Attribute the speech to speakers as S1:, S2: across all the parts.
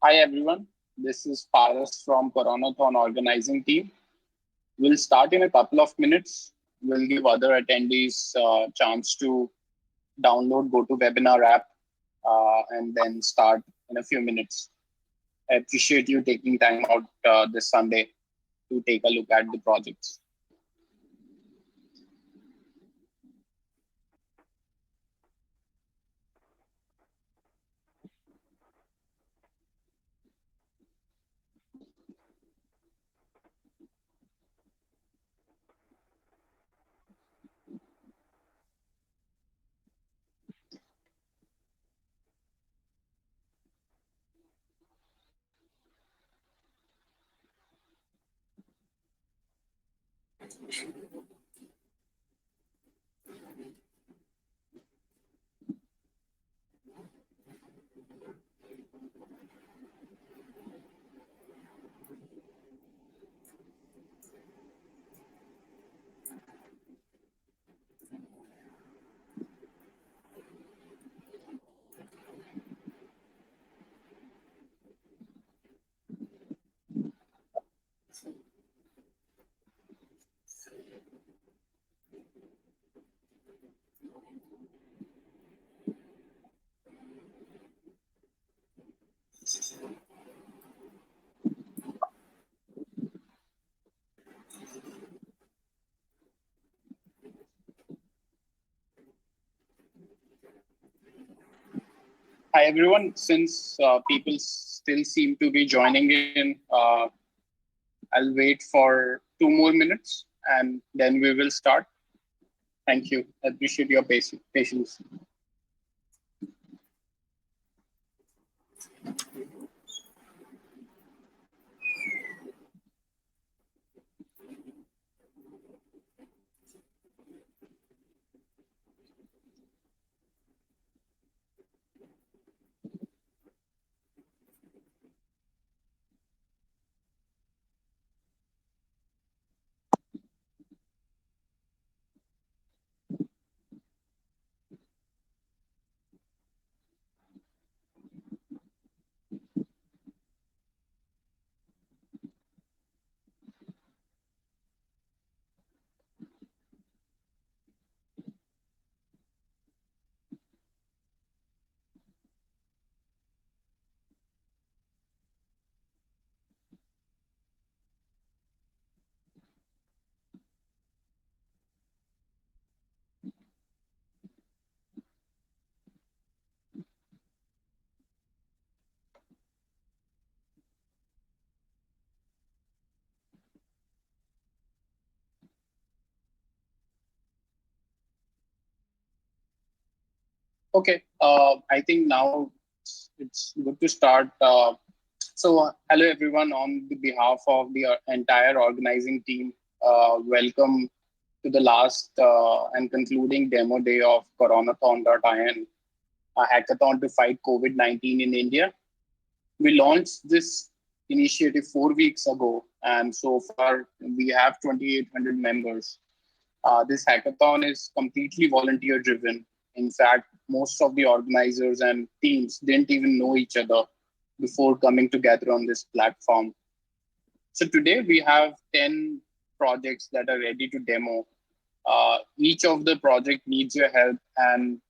S1: Hi everyone, this is Paras from Coronathon organizing team. We'll start in a couple of minutes. We'll give other attendees a chance to download GoToWebinar app and then start in a few minutes. I appreciate you taking time out this Sunday to take a look at the projects. Hi everyone, since people still seem to be joining in, I'll wait for 2 more minutes and then we will start. Thank you. I appreciate your patience. Okay, I think now it's good to start. Hello everyone. On the behalf of the entire organizing team, welcome to the last and concluding demo day of Coronathon.in, a hackathon to fight COVID-19 in India. We launched this initiative 4 weeks ago, and so far we have 2,800 members. This hackathon is completely volunteer driven. In fact, most of the organizers and teams didn't even know each other before coming together on this platform. So today we have 10 projects that are ready to demo. Each of the project needs your help, and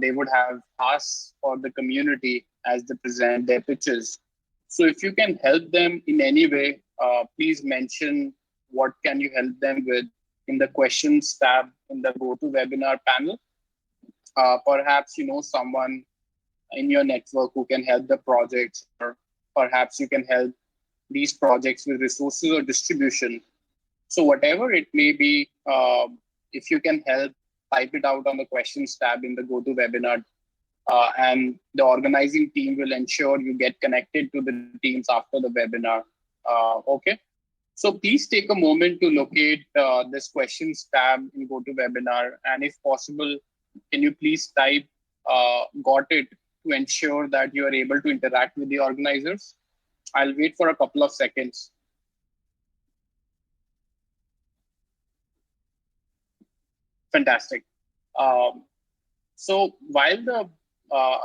S1: they would have us or the community as they present their pitches. So if you can help them in any way, please mention what can you help them with in the questions tab in the GoToWebinar panel. Perhaps you know someone in your network who can help the projects, or perhaps you can help these projects with resources or distribution. So whatever it may be, if you can help, type it out on the questions tab in the GoToWebinar, and the organizing team will ensure you get connected to the teams after the webinar. Okay. So please take a moment to locate this questions tab in GoToWebinar, and if possible, can you please type got it to ensure that you are able to interact with the organizers. I'll wait for a couple of seconds. Fantastic. Um, so while the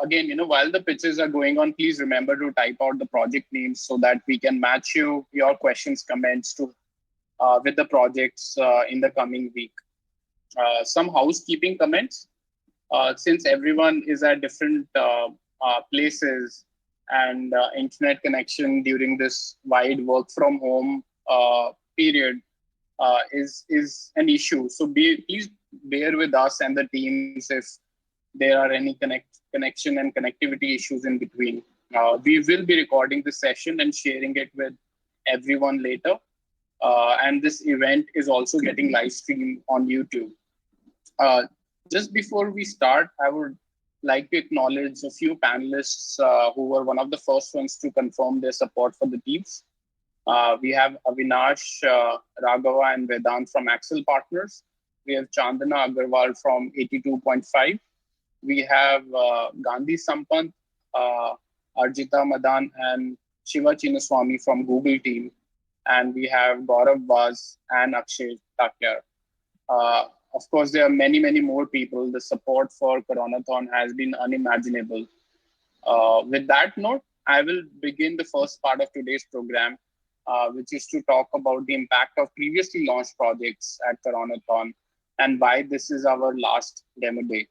S1: again, while the pitches are going on, please remember to type out the project names so that we can match your questions, comments to with the projects in the coming week. Some housekeeping comments. Since everyone is at different places and internet connection during this wide work from home period is an issue. So please bear with us and the teams if there are any connection and connectivity issues in between. We will be recording this session and sharing it with everyone later. And this event is also getting live streamed on YouTube. Uh, just before we start, I would like to acknowledge a few panelists who were one of the first ones to confirm their support for the teams. We have Avinash, Raghava, and Vedant from Axel Partners. We have Chandana Agarwal from 82.5. We have Gandhi Sampant, Arjita Madan, and Shiva Chinaswamy from Google team. And we have Gaurav Vaz and Akshay Takyar. Of course, there are many, many more people. The support for Coronathon has been unimaginable. With that note, I will begin the first part of today's program, which is to talk about the impact of previously launched projects at Coronathon and why this is our last demo day.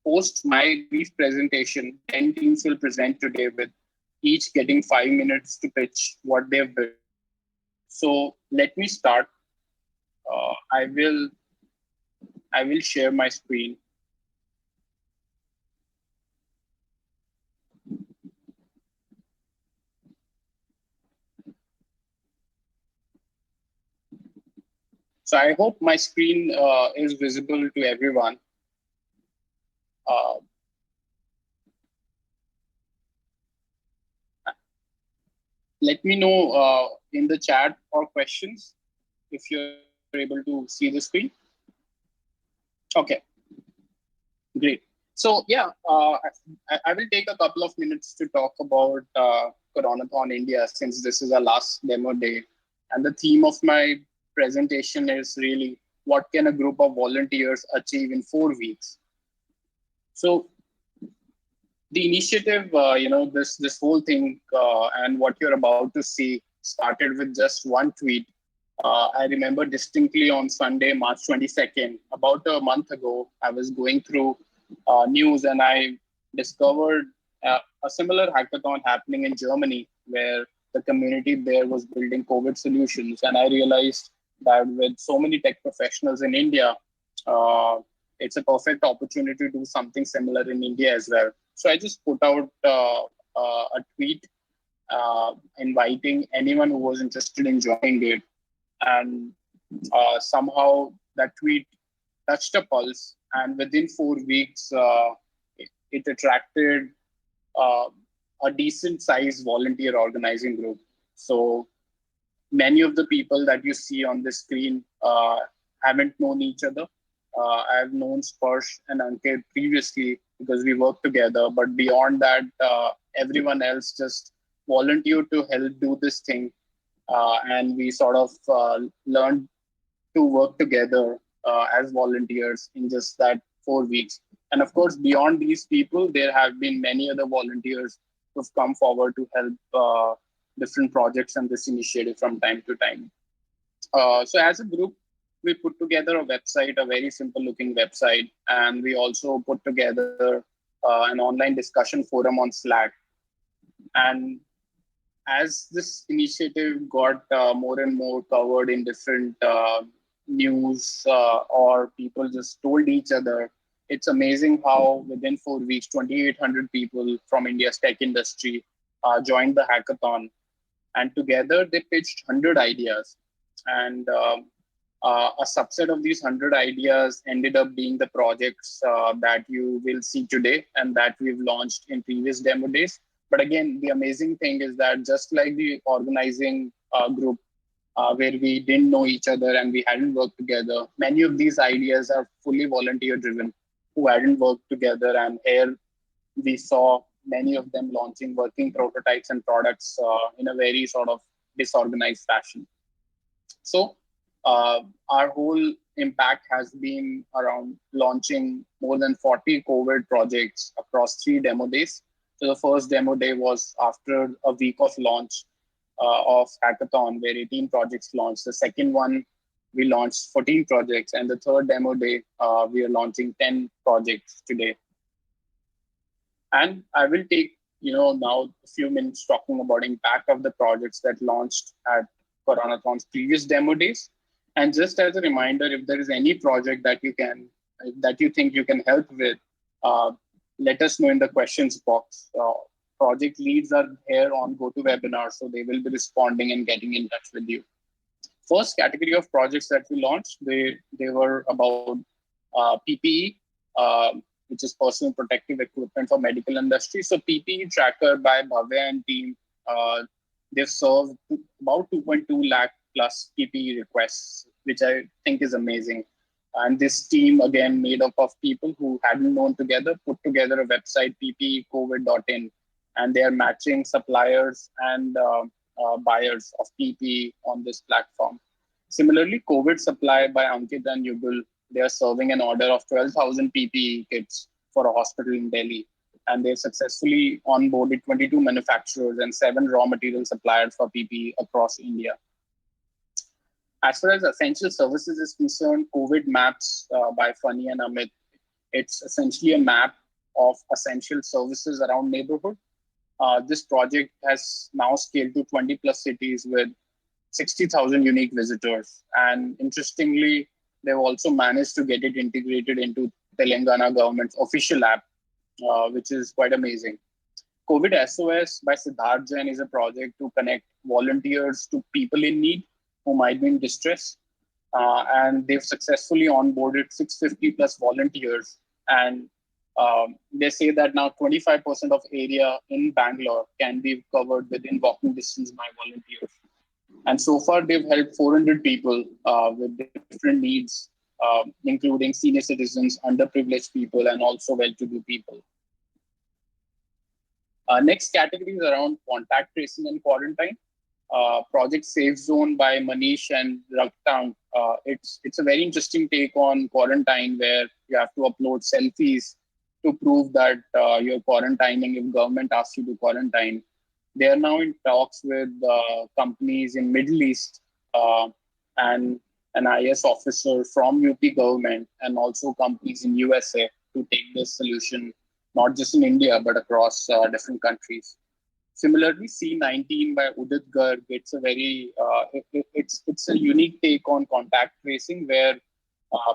S1: Post my brief presentation, 10 teams will present today with each getting 5 minutes to pitch what they've built. So let me start. I will share my screen. So I hope my screen is visible to everyone. Uh, Let me know in the chat or questions if you're able to see the screen. Okay, great. So yeah, I will take a couple of minutes to talk about Coronathon India since this is our last demo day. And the theme of my presentation is really what can a group of volunteers achieve in 4 weeks. So the initiative, this whole thing and what you're about to see started with just one tweet. I remember distinctly on Sunday, March 22nd, about a month ago, I was going through news and I discovered a similar hackathon happening in Germany where the community there was building COVID solutions. And I realized that with so many tech professionals in India, uh, it's a perfect opportunity to do something similar in India as well. So I just put out a tweet inviting anyone who was interested in joining it. And somehow that tweet touched a pulse. And within 4 weeks, it attracted uh, a decent sized volunteer organizing group. So many of the people that you see on the screen haven't known each other. I've known Sparsh and Ankit previously because we worked together, but beyond that, everyone else just volunteered to help do this thing, and we sort of learned to work together as volunteers in just that 4 weeks. And of course, beyond these people, there have been many other volunteers who've come forward to help different projects and this initiative from time to time. So as a group, we put together a website, a very simple looking website, and we also put together an online discussion forum on Slack. And as this initiative got more and more covered in different news or people just told each other, it's amazing how within 4 weeks, 2,800 people from India's tech industry joined the hackathon. And together they pitched 100 ideas. And a subset of these 100 ideas ended up being the projects that you will see today and that we've launched in previous demo days. But again, the amazing thing is that just like the organizing group where we didn't know each other and we hadn't worked together, many of these ideas are fully volunteer driven who hadn't worked together. And here we saw many of them launching working prototypes and products in a very sort of disorganized fashion. So Our whole impact has been around launching more than 40 COVID projects across 3 demo days. So the first demo day was after a week of launch of hackathon, where 18 projects launched. The second one, we launched 14 projects, and the third demo day, we are launching 10 projects today. And I will take, now a few minutes talking about impact of the projects that launched at Coronathon's previous demo days. And just as a reminder, if there is any project that you think you can help with, uh, let us know in the questions box. Project leads are here on GoToWebinar, so they will be responding and getting in touch with you. First category of projects that we launched, they were about PPE, uh, which is personal protective equipment for medical industry. So PPE tracker by Bhavya and team, they've served about 2.2 lakh plus PPE requests, which I think is amazing. And this team, again, made up of people who hadn't known together, put together a website, ppecovid.in, and they are matching suppliers and buyers of PPE on this platform. Similarly, COVID supply by Ankit and Yugal, they are serving an order of 12,000 PPE kits for a hospital in Delhi. And they've successfully onboarded 22 manufacturers and 7 raw material suppliers for PPE across India. As far as essential services is concerned, COVID Maps by Funny and Amit, it's essentially a map of essential services around neighborhood. This project has now scaled to 20 plus cities with 60,000 unique visitors. And interestingly, they've also managed to get it integrated into Telangana government's official app, which is quite amazing. COVID SOS by Siddharth Jain is a project to connect volunteers to people in need who might be in distress. And they've successfully onboarded 650 plus volunteers. And they say that now 25% of area in Bangalore can be covered within walking distance by volunteers. And so far, they've helped 400 people with different needs, including senior citizens, underprivileged people, and also well-to-do people. Next category is around contact tracing and quarantine. Project Safe Zone by Manish and Raktang. It's a very interesting take on quarantine where you have to upload selfies to prove that you're quarantining if government asks you to quarantine. They are now in talks with companies in Middle East and an IS officer from UP government and also companies in USA to take this solution, not just in India, but across different countries. Similarly, C19 by Udit Garg, it's a very it's a unique take on contact tracing where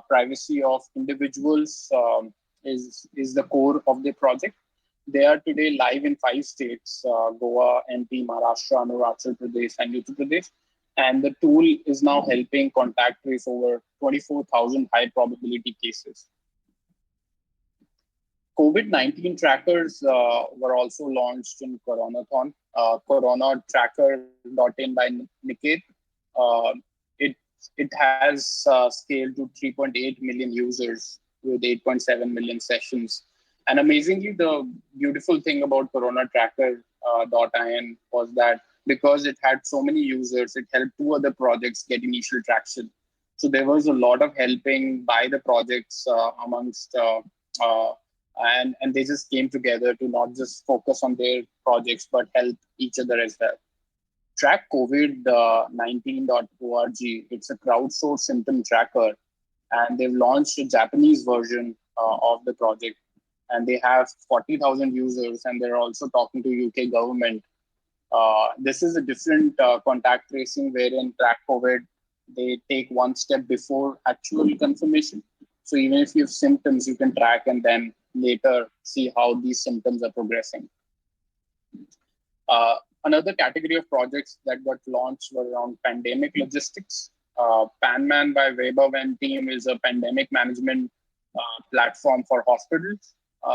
S1: privacy of individuals is the core of the project. They are today live in 5 states: Goa, MP, Maharashtra, Arunachal Pradesh, and Uttar Pradesh. And the tool is now helping contact trace over 24,000 high probability cases. COVID-19 trackers were also launched in Coronathon. Coronatracker.in by Niket. Uh, it, it has scaled to 3.8 million users with 8.7 million sessions. And amazingly, the beautiful thing about Coronatracker.in was that because it had so many users, it helped 2 other projects get initial traction. So there was a lot of helping by the projects amongst and they just came together to not just focus on their projects but help each other as well. Trackcovid19.org, it's a crowdsourced symptom tracker, and they've launched a Japanese version of the project, and they have 40,000 users, and they're also talking to UK government. This is a different contact tracing wherein track COVID, they take one step before actual confirmation. So even if you have symptoms, you can track and then later see how these symptoms are progressing. Another category of projects that got launched were around pandemic logistics. PanMan by Vaibhav and team is a pandemic management platform for hospitals.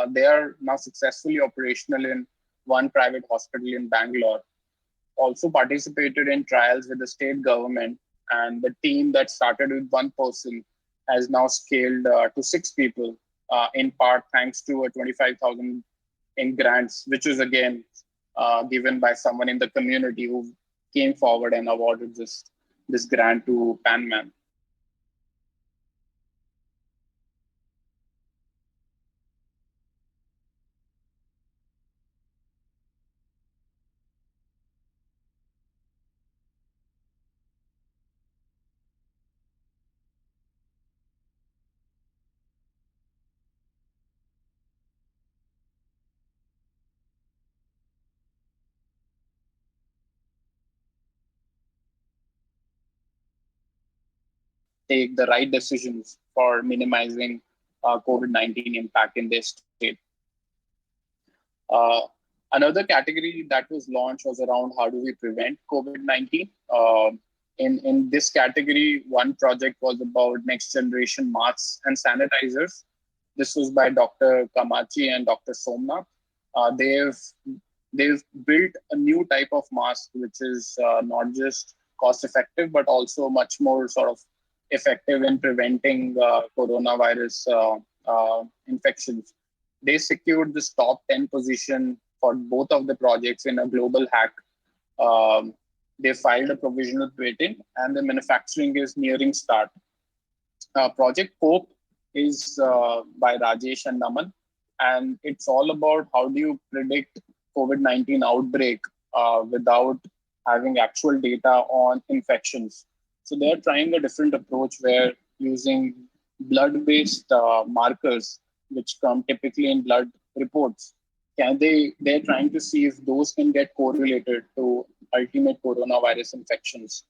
S1: They are now successfully operational in one private hospital in Bangalore. Also participated in trials with the state government, and the team that started with one person has now scaled to 6 people, in part thanks to a 25,000 in grants, which was again given by someone in the community who came forward and awarded this grant to PanMan. take the right decisions for minimizing COVID-19 impact in their state. Uh, Another category that was launched was around how do we prevent COVID-19. In this category, one project was about next generation masks and sanitizers. This was by Dr. Kamachi and Dr. Somnath. They've built a new type of mask which is not just cost effective but also much more sort of effective in preventing coronavirus infections. They secured this top 10 position for both of the projects in a global hack. Um, they filed a provisional patent and the manufacturing is nearing start. Project Hope is by Rajesh and Naman, and it's all about how do you predict COVID-19 outbreak without having actual data on infections. So they're trying a different approach where using blood-based markers, which come typically in blood reports, they're trying to see if those can get correlated to ultimate coronavirus infections.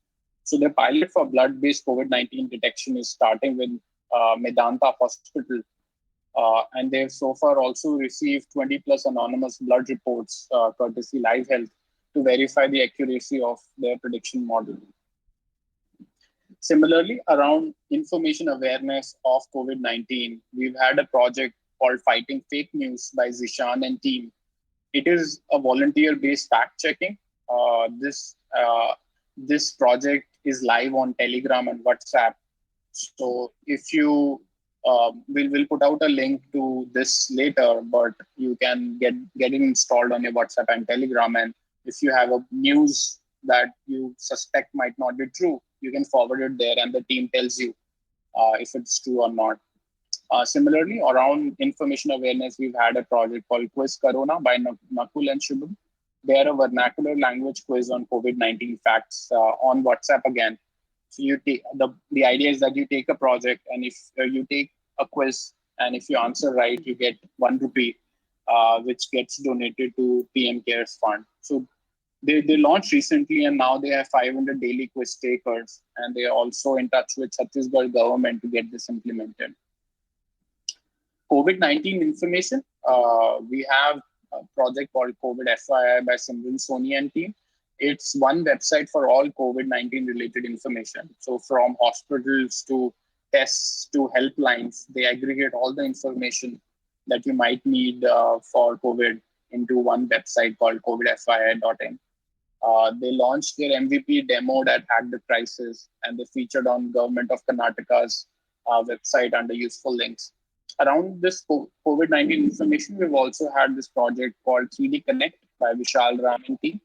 S1: So the pilot for blood-based COVID-19 detection is starting with Medanta Hospital, and they've so far also received 20 plus anonymous blood reports, courtesy Live Health, to verify the accuracy of their prediction model. Similarly, around information awareness of COVID-19, we've had a project called Fighting Fake News by Zishan and team. It is a volunteer-based fact-checking. This project is live on Telegram and WhatsApp. So if you we'll put out a link to this later, but you can get it installed on your WhatsApp and Telegram. And if you have a news that you suspect might not be true, you can forward it there, and the team tells you if it's true or not. Similarly, around information awareness, we've had a project called Quiz Karuna by Nakul and Shubham. They are a vernacular language quiz on COVID-19 facts on WhatsApp again. So you take the idea is that you take a project, and if you take a quiz, and if you answer right, you get ₹1, which gets donated to PM Cares Fund. So they launched recently, and now they have 500 daily quiz takers, and they are also in touch with Chhattisgarh government to get this implemented. COVID-19 information, we have a project called COVID FYI by Simran Soni and team. It's one website for all COVID-19 related information. So from hospitals to tests to helplines, they aggregate all the information that you might need for COVID into one website called covidfyi.in. They launched their MVP demoed at Hack the Crisis, and they featured on Government of Karnataka's website under useful links. Around this COVID-19 information, we've also had this project called 3D Connect by Vishal Ram and team.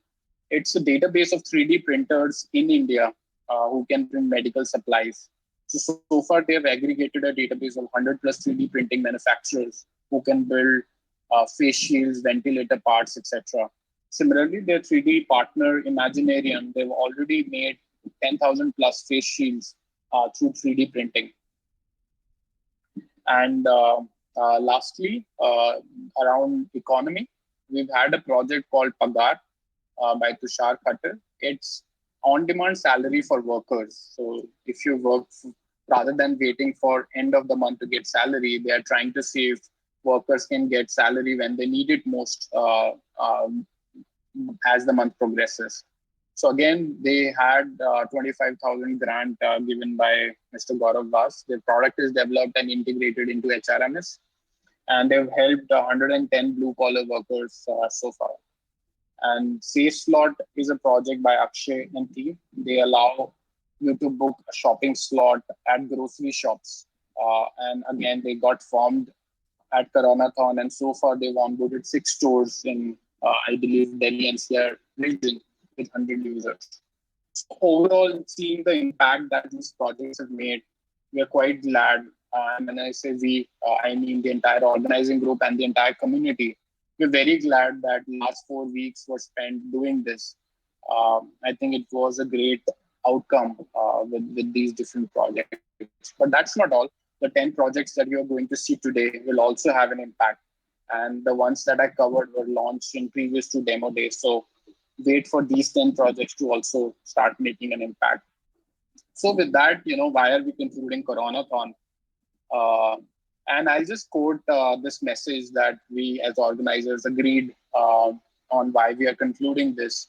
S1: It's a database of 3D printers in India who can print medical supplies. So far, they've aggregated a database of 100 plus 3D printing manufacturers who can build face shields, ventilator parts, etc. Similarly, their 3D partner, Imaginarium, they've already made 10,000 plus face shields through 3D printing. And lastly, around economy, we've had a project called Pagar by Tushar Khattar. It's on-demand salary for workers. So if you work, rather than waiting for end of the month to get salary, they are trying to see if workers can get salary when they need it most as the month progresses. So again, they had 25,000 grant given by Mr. Gaurav Vas. Their product is developed and integrated into HRMS, and they've helped 110 blue-collar workers so far. And Safe Slot is a project by Akshay and team. They allow you to book a shopping slot at grocery shops. And again, they got formed at Coronathon, and so far they've onboarded 6 stores in, I believe, Delhi NCR region with 100 users. So overall, seeing the impact that these projects have made, we are quite glad. And when I say we, I mean the entire organizing group and the entire community. We're very glad that last 4 weeks were spent doing this. I think it was a great outcome with these different projects. But that's not all. The 10 projects that you're going to see today will also have an impact. And the ones that I covered were launched in previous 2 demo days. So wait for these 10 projects to also start making an impact. So with that, why are we concluding Coronathon? Uh, and I'll just quote this message that we as organizers agreed on why we are concluding this.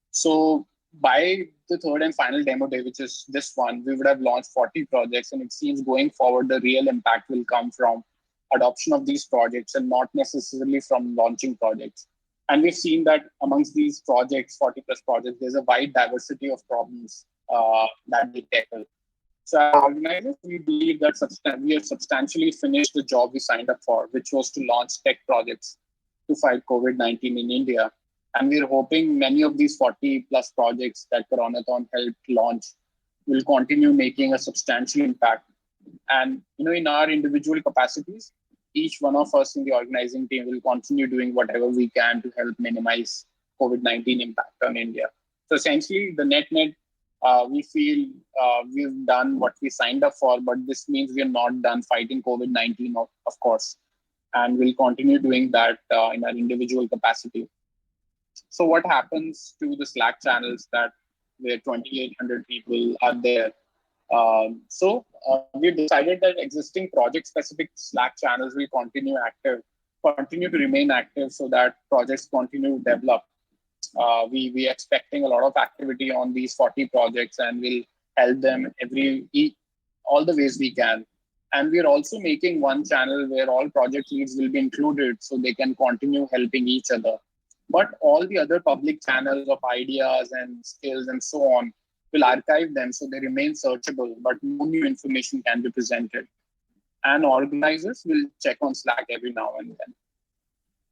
S1: So by the third and final demo day, which is this one, we would have launched 40 projects. And it seems going forward, the real impact will come from adoption of these projects and not necessarily from launching projects. And we've seen that amongst these projects, 40 plus projects, there's a wide diversity of problems that they tackle. So as organizers, we believe that we have substantially finished the job we signed up for, which was to launch tech projects to fight COVID-19 in India. And we're hoping many of these 40 plus projects that Coronathon helped launch will continue making a substantial impact. And in our individual capacities, each one of us in the organizing team will continue doing whatever we can to help minimize COVID-19 impact on India. So essentially, the net, we feel we've done what we signed up for, but this means we are not done fighting COVID-19, of course, and we'll continue doing that in our individual capacity. So what happens to the Slack channels that where 2,800 people are there? We've decided that existing project-specific Slack channels will continue to remain active, so that projects continue to develop. We are expecting a lot of activity on these 40 projects, and we'll help them all the ways we can. And we're also making one channel where all project leads will be included, so they can continue helping each other. But all the other public channels of ideas and skills and so on will archive them, so they remain searchable, but no new information can be presented. And organizers will check on Slack every now and then.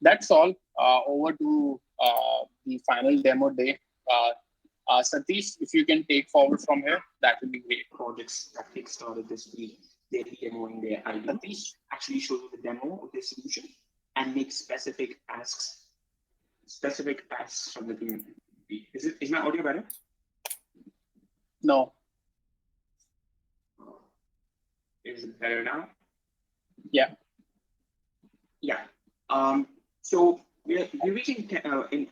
S1: That's all. Over to the final demo day. Satish, if you can take forward from here, that would be great.
S2: Projects that kickstarted this week, they'll be demoing their ideas, actually show you the demo of their solution, and make specific asks from the community. Is my audio better?
S1: No.
S2: Is it better now?
S1: Yeah.
S2: Yeah. So we're reaching in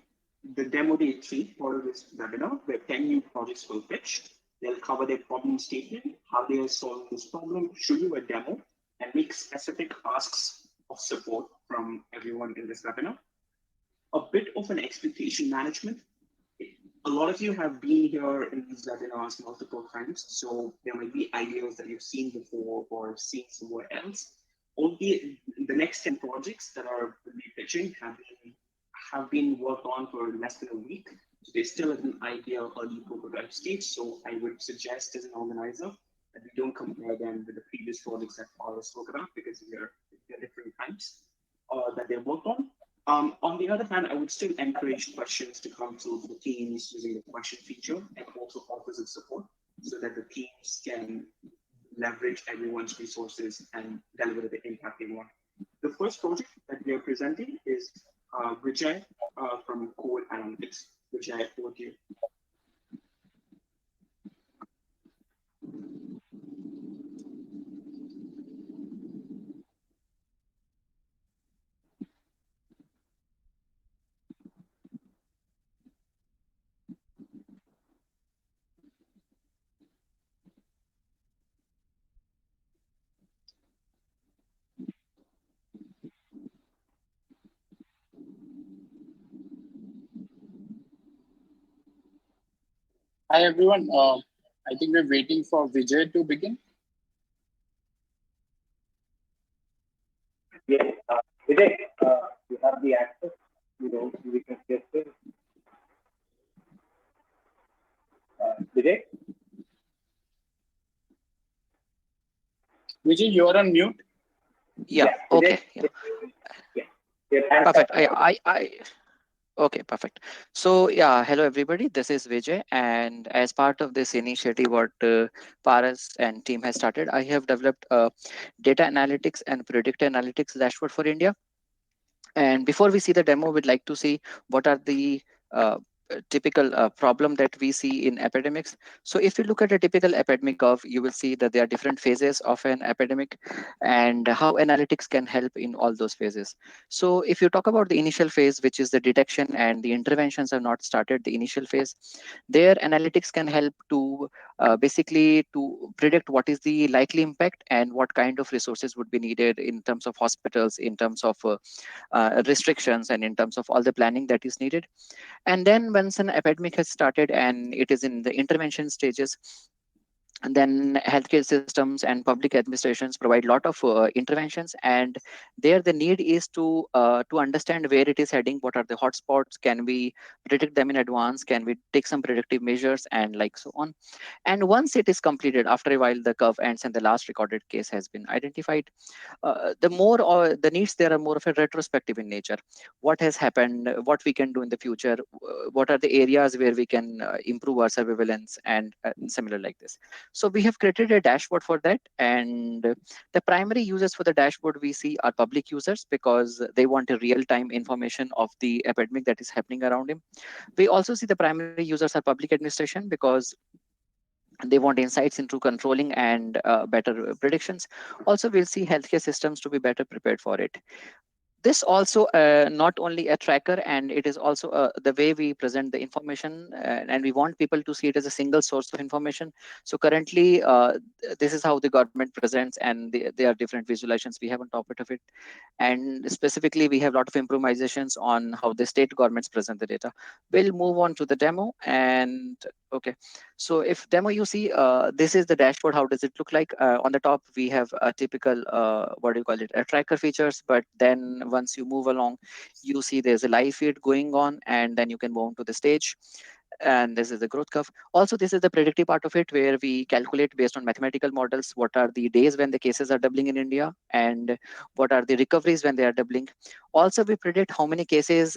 S2: the demo day 3 part of this webinar, where 10 new projects will pitch. They'll cover their problem statement, how they are solving this problem, show you a demo, and make specific asks of support from everyone in this webinar. A bit of an expectation management. A lot of you have been here in these webinars multiple times, so there might be ideas that you've seen before or seen somewhere else. Only the next 10 projects that are will be pitching have been worked on for less than a week. So they're still at an idea early prototype stage. So I would suggest as an organizer that we don't compare them with the previous projects that Paula spoke about, because they're different times that they worked on. On the other hand, I would still encourage questions to come to the teams using the question feature, and also offers of support, so that the teams can leverage everyone's resources and deliver the impact they want. The first project that we are presenting is Vijay from Code Analytics. Vijay, over to you.
S1: Hi, everyone. I think we're waiting for Vijay to begin.
S3: Yes, Vijay, you have the access. We can get this. Vijay?
S1: Vijay, you're on mute.
S4: Yeah. Okay. Yeah. Perfect. Okay, perfect. So yeah, hello everybody. This is Vijay, and as part of this initiative, what Paras and team has started, I have developed a data analytics and predictive analytics dashboard for India. And before we see the demo, we'd like to see what are the typical problem that we see in epidemics. So if you look at a typical epidemic curve, you will see that there are different phases of an epidemic and how analytics can help in all those phases. So if you talk about the initial phase, which is the detection and the interventions have not started, the initial phase, there analytics can help to basically to predict what is the likely impact and what kind of resources would be needed in terms of hospitals, in terms of restrictions, and in terms of all the planning that is needed. And then once an epidemic has started and it is in the intervention stages, and then healthcare systems and public administrations provide a lot of interventions, and there the need is to understand where it is heading, what are the hotspots, can we predict them in advance, can we take some predictive measures, and like so on. And once it is completed, after a while the curve ends and the last recorded case has been identified, the more or the needs there are more of a retrospective in nature. What has happened, what we can do in the future, what are the areas where we can improve our surveillance, and similar like this. So we have created a dashboard for that, and the primary users for the dashboard we see are public users because they want a real-time information of the epidemic that is happening around him. We also see the primary users are public administration because they want insights into controlling and better predictions. Also, we'll see healthcare systems to be better prepared for it. This also not only a tracker, and it is also the way we present the information, and we want people to see it as a single source of information. So currently this is how the government presents, and there are different visualizations we have on top of it. And specifically we have a lot of improvisations on how the state governments present the data. We'll move on to the demo. And okay, so if demo you see, this is the dashboard. How does it look like? On the top we have a typical what do you call it, a tracker features, but then once you move along, you see there's a live feed going on, and then you can move on to the stage. And this is the growth curve. Also, this is the predictive part of it, where we calculate based on mathematical models what are the days when the cases are doubling in India, and what are the recoveries when they are doubling. Also, we predict how many cases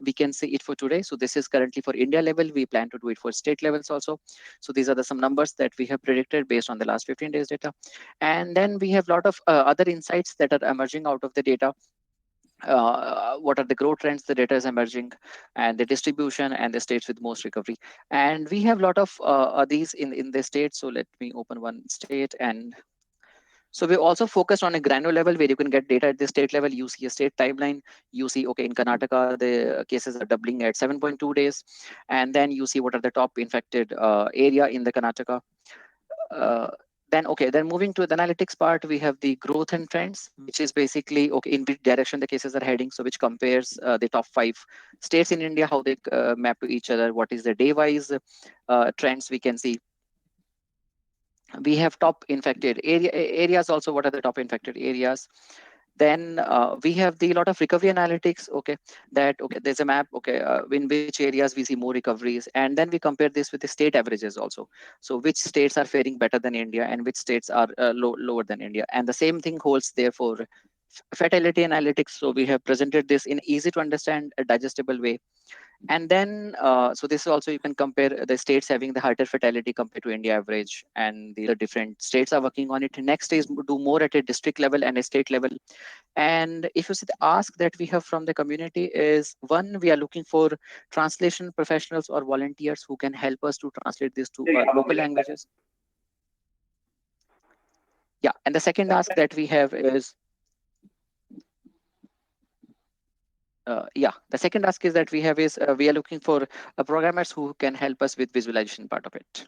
S4: we can see it for today. So this is currently for India level. We plan to do it for state levels also. So these are some numbers that we have predicted based on the last 15 days data. And then we have a lot of other insights that are emerging out of the data. What are the growth trends the data is emerging, and the distribution, and the states with most recovery. And we have a lot of these in the states. So let me open one state. And so we also focused on a granular level where you can get data at the state level. You see a state timeline. You see, okay, in Karnataka, the cases are doubling at 7.2 days. And then you see what are the top infected area in the Karnataka. Uh, then moving to the analytics part, we have the growth and trends, which is basically, okay, in which direction the cases are heading. So which compares the top 5 states in India, how they map to each other, what is the day-wise trends we can see. We have top infected areas also, what are the top infected areas. Then we have the lot of recovery analytics. Okay, that okay, there's a map. Okay, in which areas we see more recoveries, and then we compare this with the state averages also. So which states are faring better than India, and which states are lower than India. And the same thing holds there for fatality analytics. So we have presented this in easy to understand, a digestible way. And then so this also, you can compare the states having the higher fatality compared to India average, and the different states are working on it. Next is do more at a district level and a state level. And if you see the ask that we have from the community is, one, we are looking for translation professionals or volunteers who can help us to translate this to local languages. Yeah, and the second ask that we have is, the second ask is that we have is we are looking for programmers who can help us with visualization part of it.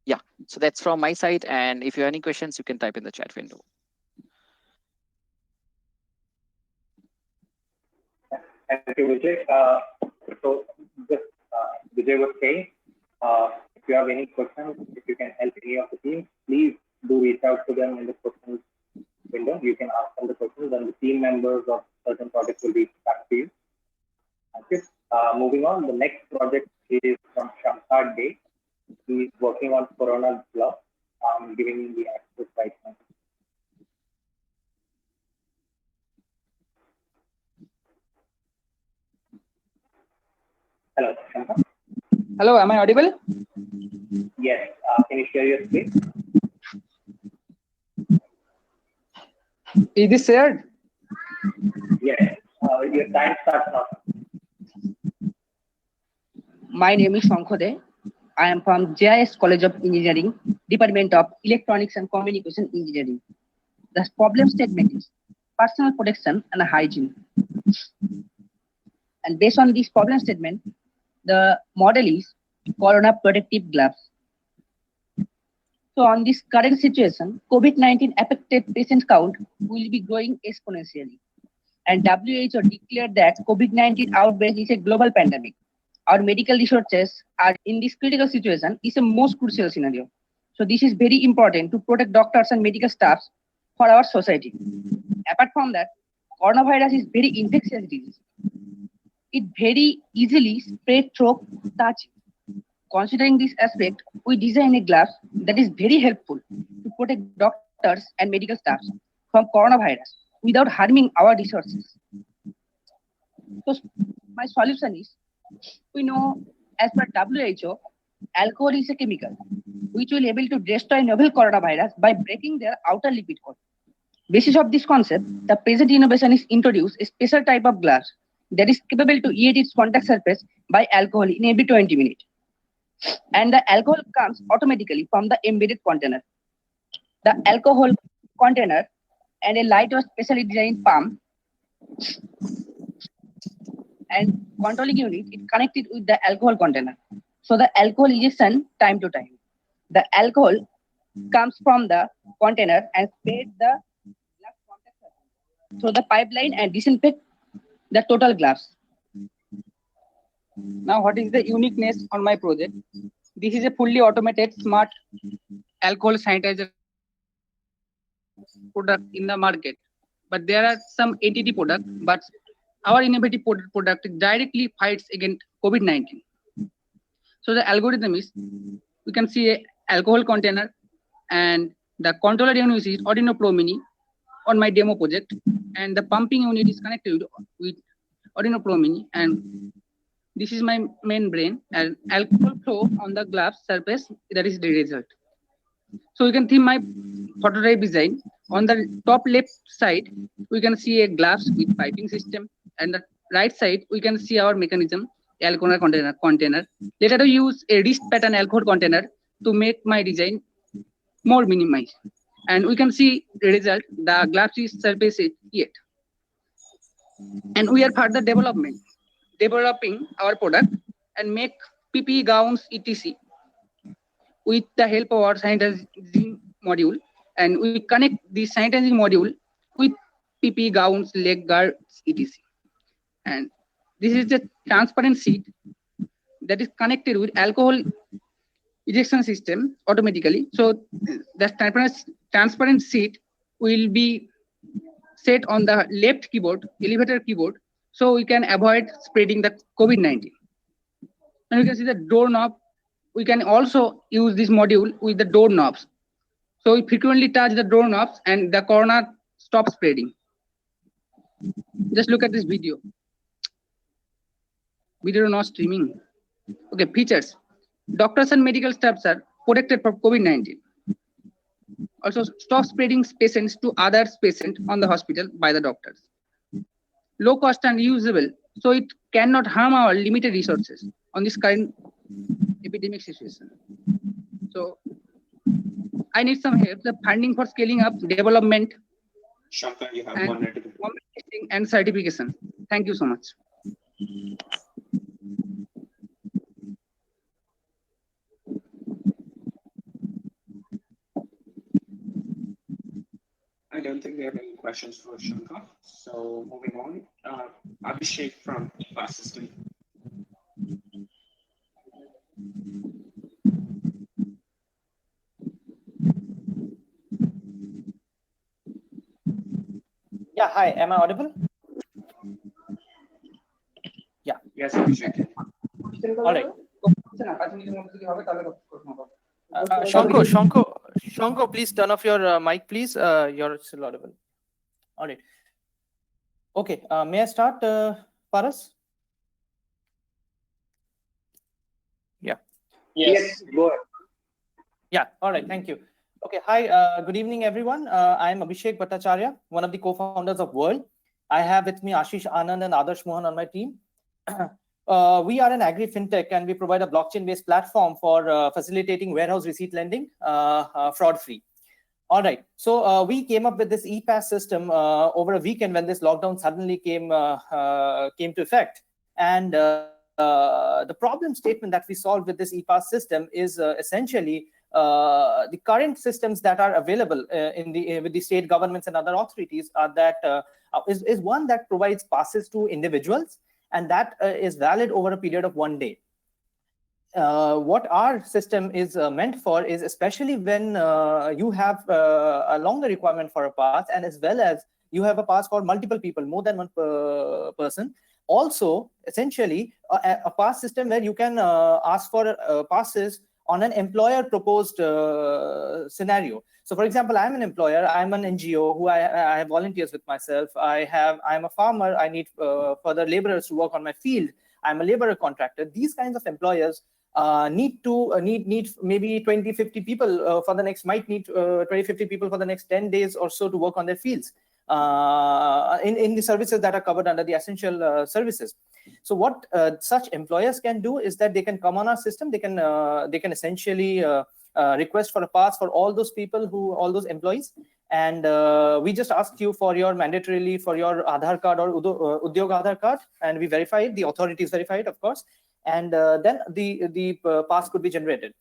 S4: Yeah, so that's from my side. And if you have any questions, you can type in the chat window.
S3: Thank you, Vijay. So just Vijay was saying, if you have any questions, if you can help any of the team, please do reach out to them in the questions window. You can ask them the questions, and the team members of certain projects will be back to you. Thank you. Moving on, the next project is from Shankar Day. He's working on Corona glove. I'm giving the access right now. Hello, Shankar.
S5: Hello, am I audible?
S3: Yes. Can you share your screen?
S5: Is this shared?
S3: Yes. Your time starts now.
S5: my name is Sankhode. I am from JIS College of Engineering, Department of Electronics and Communication Engineering. The problem statement is personal protection and hygiene. And based on this problem statement, the model is Corona protective gloves. So on this current situation, COVID-19 affected patient count will be growing exponentially. And WHO declared that COVID-19 outbreak is a global pandemic. Our medical researchers are in this critical situation is a most crucial scenario. So this is very important to protect doctors and medical staffs for our society. Apart from that, coronavirus is very infectious disease. It very easily spread through touch. Considering this aspect, we design a glass that is very helpful to protect doctors and medical staffs from coronavirus without harming our resources. So my solution is, we know as per WHO, alcohol is a chemical which will able to destroy novel coronavirus by breaking their outer lipid coat. Basis of this concept, the present innovation is introduce a special type of glass that is capable to heat its contact surface by alcohol in every 20 minutes. And the alcohol comes automatically from the embedded container. The alcohol container and a light or specially designed pump and controlling unit is connected with the alcohol container. So the alcohol injection time to time. The alcohol comes from the container and spread the glass contact surface through the pipeline and disinfect the total glass. Now, what is the uniqueness on my project? This is a fully automated smart alcohol sanitizer product in the market. But there are some entity product, but our innovative product directly fights against COVID-19. So the algorithm is, we can see a alcohol container and the controller unit is Arduino Pro Mini on my demo project, and the pumping unit is connected with Arduino Pro Mini, and this is my main brain, and alcohol flow on the glass surface, that is the result. So you can see my prototype design. On the top left side, we can see a glass with piping system, and the right side, we can see our mechanism, alcohol container. Later I use a wrist pattern alcohol container to make my design more minimized. And we can see the result, the glass is surface yet. And we are further developing our product and make PPE gowns etc. with the help of our sanitizing module, and we connect the sanitizing module with PPE gowns, leg guards etc. And this is the transparent sheet that is connected with alcohol ejection system automatically. So the transparent sheet will be set on the left keyboard, elevator keyboard, so we can avoid spreading the COVID-19. And you can see the doorknob. We can also use this module with the doorknobs. So we frequently touch the doorknobs and the corona stops spreading. Just look at this video. Video not streaming. Okay, features. Doctors and medical staffs are protected from COVID-19. Also, stop spreading patients to other patients on the hospital by the doctors. Low cost and reusable, so it cannot harm our limited resources on this current epidemic situation. So I need some help, the funding for scaling up development,
S2: Shankar, you have
S5: and
S2: 1 minute.
S5: testing and certification. Thank you so much.
S2: I don't think we have any questions for Shankar. So moving on, Abhishek from IFA System.
S6: Yeah, hi, am I audible? Yeah.
S2: Yes, Abhishek.
S6: All right. Shanko, please turn off your mic, please. You're still audible. All right. Okay, may I start, Paras? Yeah.
S3: Yes, go ahead.
S6: Yeah, all right, thank you. Okay, hi, good evening, everyone. I am Abhishek Bhattacharya, one of the co-founders of World. I have with me Ashish Anand and Adarsh Mohan on my team. We are an agri fintech, and we provide a blockchain-based platform for facilitating warehouse receipt lending fraud-free. All right, so we came up with this e-pass system over a weekend when this lockdown suddenly came to effect, and the problem statement that we solved with this e-pass system is essentially the current systems that are available with the state governments and other authorities are that is one that provides passes to individuals, and that is valid over a period of 1 day. What our system is meant for is especially when you have a longer requirement for a pass, and as well as you have a pass for multiple people, more than one person. Also, essentially, a pass system where you can ask for passes on an employer proposed scenario. So, for example, I'm an employer, I'm an NGO who I have volunteers with myself. I'm a farmer, I need further laborers to work on my field. I'm a laborer contractor. These kinds of employers need maybe 20-50 people for the next, might need 20-50 people for the next 10 days or so to work on their fields in the services that are covered under the essential services. So what such employers can do is that they can come on our system, they can essentially request for a pass for all those people, all those employees, and we just ask you for your mandatorily for your Aadhaar card or Udyog Aadhaar card, and we verify it, the authorities verify it, of course, and then the pass could be generated.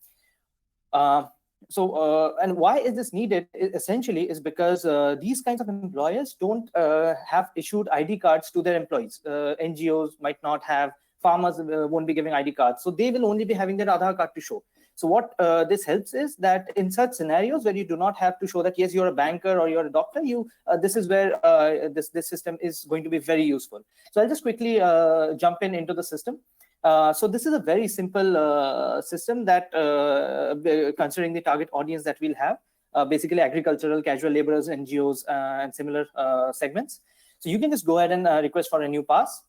S6: And why is this needed? Essentially, is because these kinds of employers don't have issued ID cards to their employees. NGOs might not have, farmers won't be giving ID cards, so they will only be having their Aadhaar card to show. So what this helps is that in such scenarios where you do not have to show that yes, you're a banker or you're a doctor, this is where this system is going to be very useful. So I'll just quickly jump into the system. So this is a very simple system that, considering the target audience that we'll have, basically agricultural, casual laborers, NGOs, and similar segments. So you can just go ahead and request for a new pass.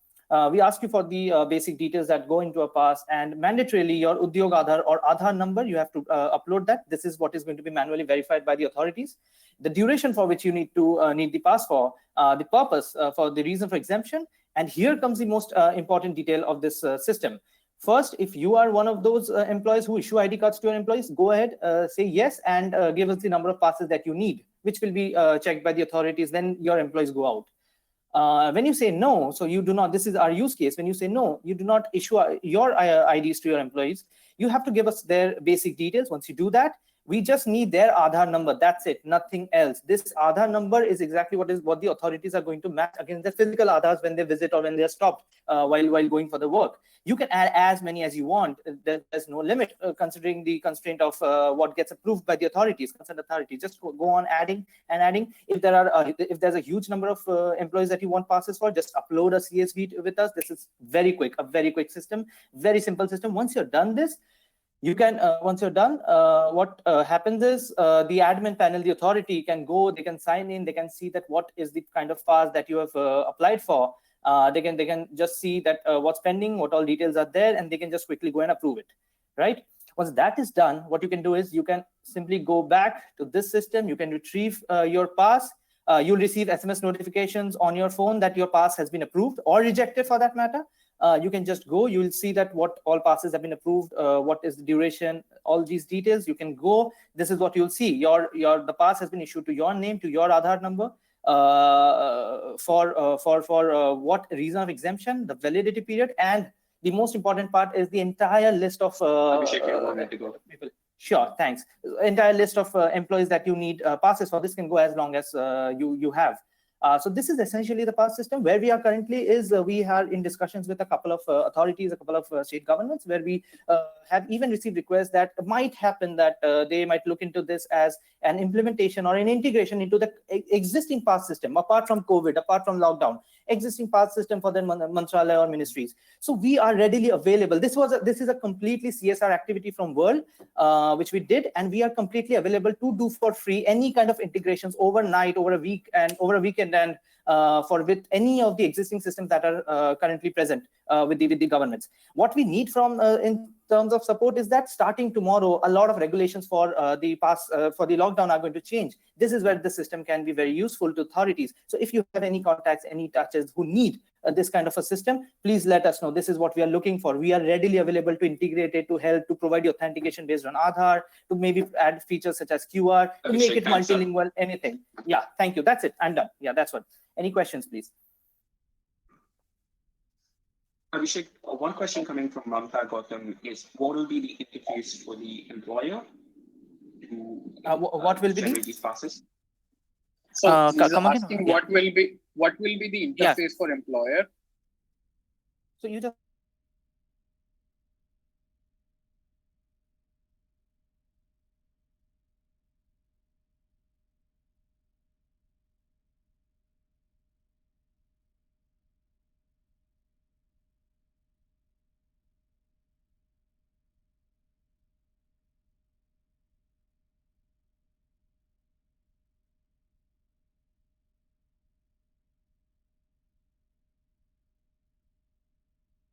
S6: We ask you for the basic details that go into a pass, and mandatorily your Udyog Aadhaar or Aadhaar number, you have to upload that. This is what is going to be manually verified by the authorities. The duration for which you need the pass for, the purpose for the reason for exemption, and here comes the most important detail of this system. First, if you are one of those employees who issue ID cards to your employees, go ahead, say yes, and give us the number of passes that you need, which will be checked by the authorities when your employees go out. When you say no, so you do not, this is our use case, when you say no, you do not issue your IDs to your employees, you have to give us their basic details. Once you do that, we just need their Aadhaar number. That's it, nothing else. This Aadhaar number is exactly what the authorities are going to match against their physical Aadhaars when they visit or when they are stopped while going for the work. You can add as many as you want. There's no limit considering the constraint of what gets approved by the authorities, concerned authorities. Just go on adding and adding. If there's a huge number of employees that you want passes for, just upload a CSV with us. This is very quick, a very quick system, very simple system. Once you're done this, you can, once you're done, what happens is the admin panel, the authority can go, they can sign in, they can see that what is the kind of pass that you have applied for. They can just see that what's pending, what all details are there, and they can just quickly go and approve it, right? Once that is done, what you can do is you can simply go back to this system, you can retrieve your pass. You'll receive SMS notifications on your phone that your pass has been approved or rejected for that matter. You can just go, you will see that what all passes have been approved, what is the duration, all these details. You can go, this is what you'll see. The pass has been issued to your name, to your Aadhaar number, for what reason of exemption, the validity period, and the most important part is the entire list of people. Sure, thanks. Entire list of employees that you need passes for. This can go as long as you have. So this is essentially the pass system. Where we are currently is we are in discussions with a couple of authorities, a couple of state governments, where we have even received requests that might happen that they might look into this as an implementation or an integration into the existing pass system, apart from COVID, apart from lockdown, existing pass system for their mantralaya or ministries. So we are readily available. This is a completely CSR activity from World, which we did, and we are completely available to do for free any kind of integrations overnight, over a week, and over a weekend, and with any of the existing systems that are currently present with the governments. What we need from in terms of support is that starting tomorrow, a lot of regulations for the lockdown are going to change. This is where the system can be very useful to authorities. So if you have any contacts, any touches who need this kind of a system, please let us know. This is what we are looking for. We are readily available to integrate it, to help, to provide you authentication based on Aadhaar, to maybe add features such as QR, to make it multilingual, anything. Yeah, thank you. That's it. I'm done. Yeah, that's what. Any questions, please?
S2: Abhishek, one question coming from Mamta Gautam is, what will be the interface for the employer to
S6: what will be
S2: these passes?
S1: So he's
S6: come
S1: asking
S6: again?
S1: what will be the interface for employer?
S6: So you just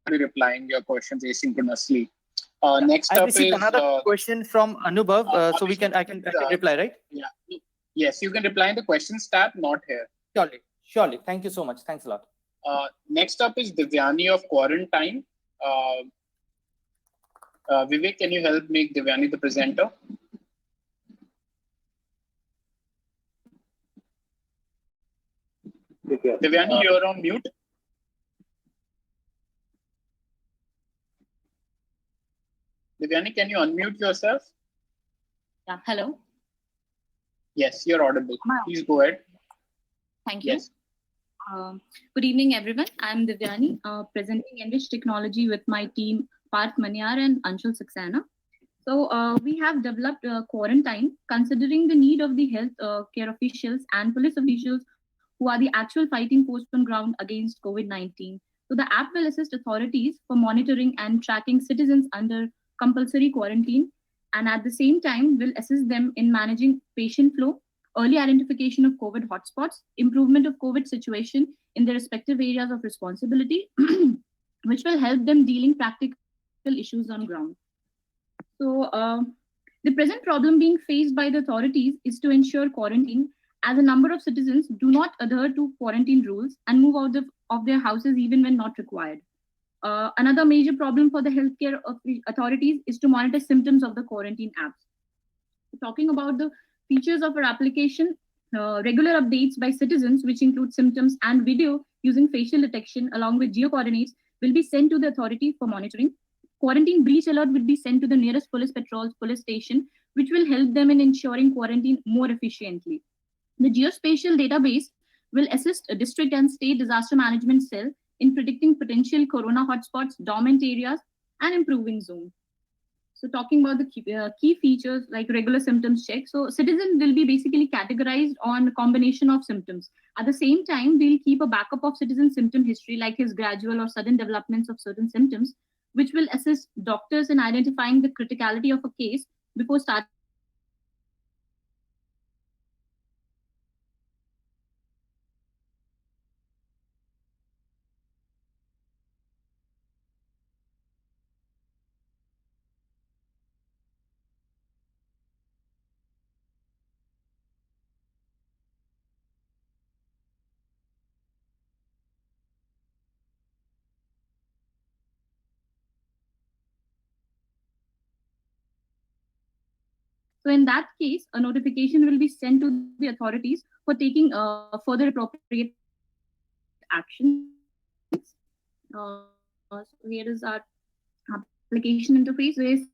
S1: Be replying your questions asynchronously. Next
S6: I
S1: up
S6: received
S1: is
S6: another question from Anubhav, so I can reply, right?
S1: Yeah. Yes, you can reply in the questions tab, not here.
S6: Surely. Thank you so much. Thanks a lot.
S1: Next up is Divyani of Quarantine. Vivek, can you help make Divyani the presenter? Divyani, you're on mute. Divyani, can you unmute yourself?
S7: Yeah, hello.
S1: Yes, you're audible. Please go ahead.
S7: Thank you.
S1: Yes.
S7: Good evening, everyone. I'm Divyani, presenting English technology with my team, Parth Manyar and Anshul Saxena. So we have developed Quarantine, considering the need of the health care officials and police officials who are the actual fighting force on ground against COVID-19. So the app will assist authorities for monitoring and tracking citizens under compulsory quarantine, and at the same time will assist them in managing patient flow, early identification of COVID hotspots, improvement of COVID situation in their respective areas of responsibility, which will help them dealing practical issues on ground. So the present problem being faced by the authorities is to ensure quarantine, as a number of citizens do not adhere to quarantine rules and move out of their houses even when not required. Another major problem for the healthcare authorities is to monitor symptoms of the quarantine apps. Talking about the features of our application, regular updates by citizens, which include symptoms and video using facial detection along with geo coordinates, will be sent to the authority for monitoring. Quarantine breach alert will be sent to the nearest police patrols, police station, which will help them in ensuring quarantine more efficiently. The geospatial database will assist a district and state disaster management cell in predicting potential corona hotspots, dormant areas, and improving zones. So talking about the key features like regular symptoms check. So citizens will be basically categorized on a combination of symptoms. At the same time, we'll keep a backup of citizen symptom history, like his gradual or sudden developments of certain symptoms, which will assist doctors in identifying the criticality of a case before starting So in that case, a notification will be sent to the authorities for taking further appropriate actions. So here is our application interface. There is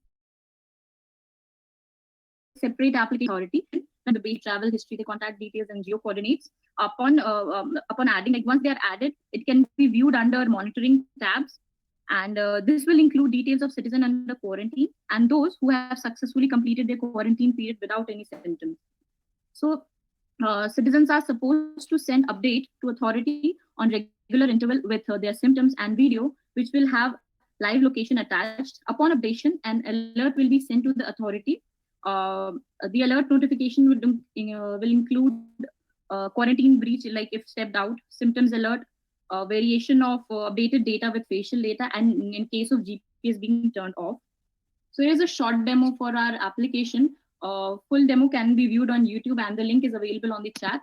S7: separate application authority and the base travel history, the contact details and geo coordinates. Upon adding, like once they are added, it can be viewed under monitoring tabs. And this will include details of citizen under quarantine and those who have successfully completed their quarantine period without any symptoms. So citizens are supposed to send update to authority on regular interval with their symptoms and video, which will have live location attached. Upon updation, an alert will be sent to the authority. The alert notification will include quarantine breach, like if stepped out, symptoms alert, variation of updated data with facial data, and in case of GPS being turned off. So here's a short demo for our application. Full demo can be viewed on YouTube and the link is available on the chat.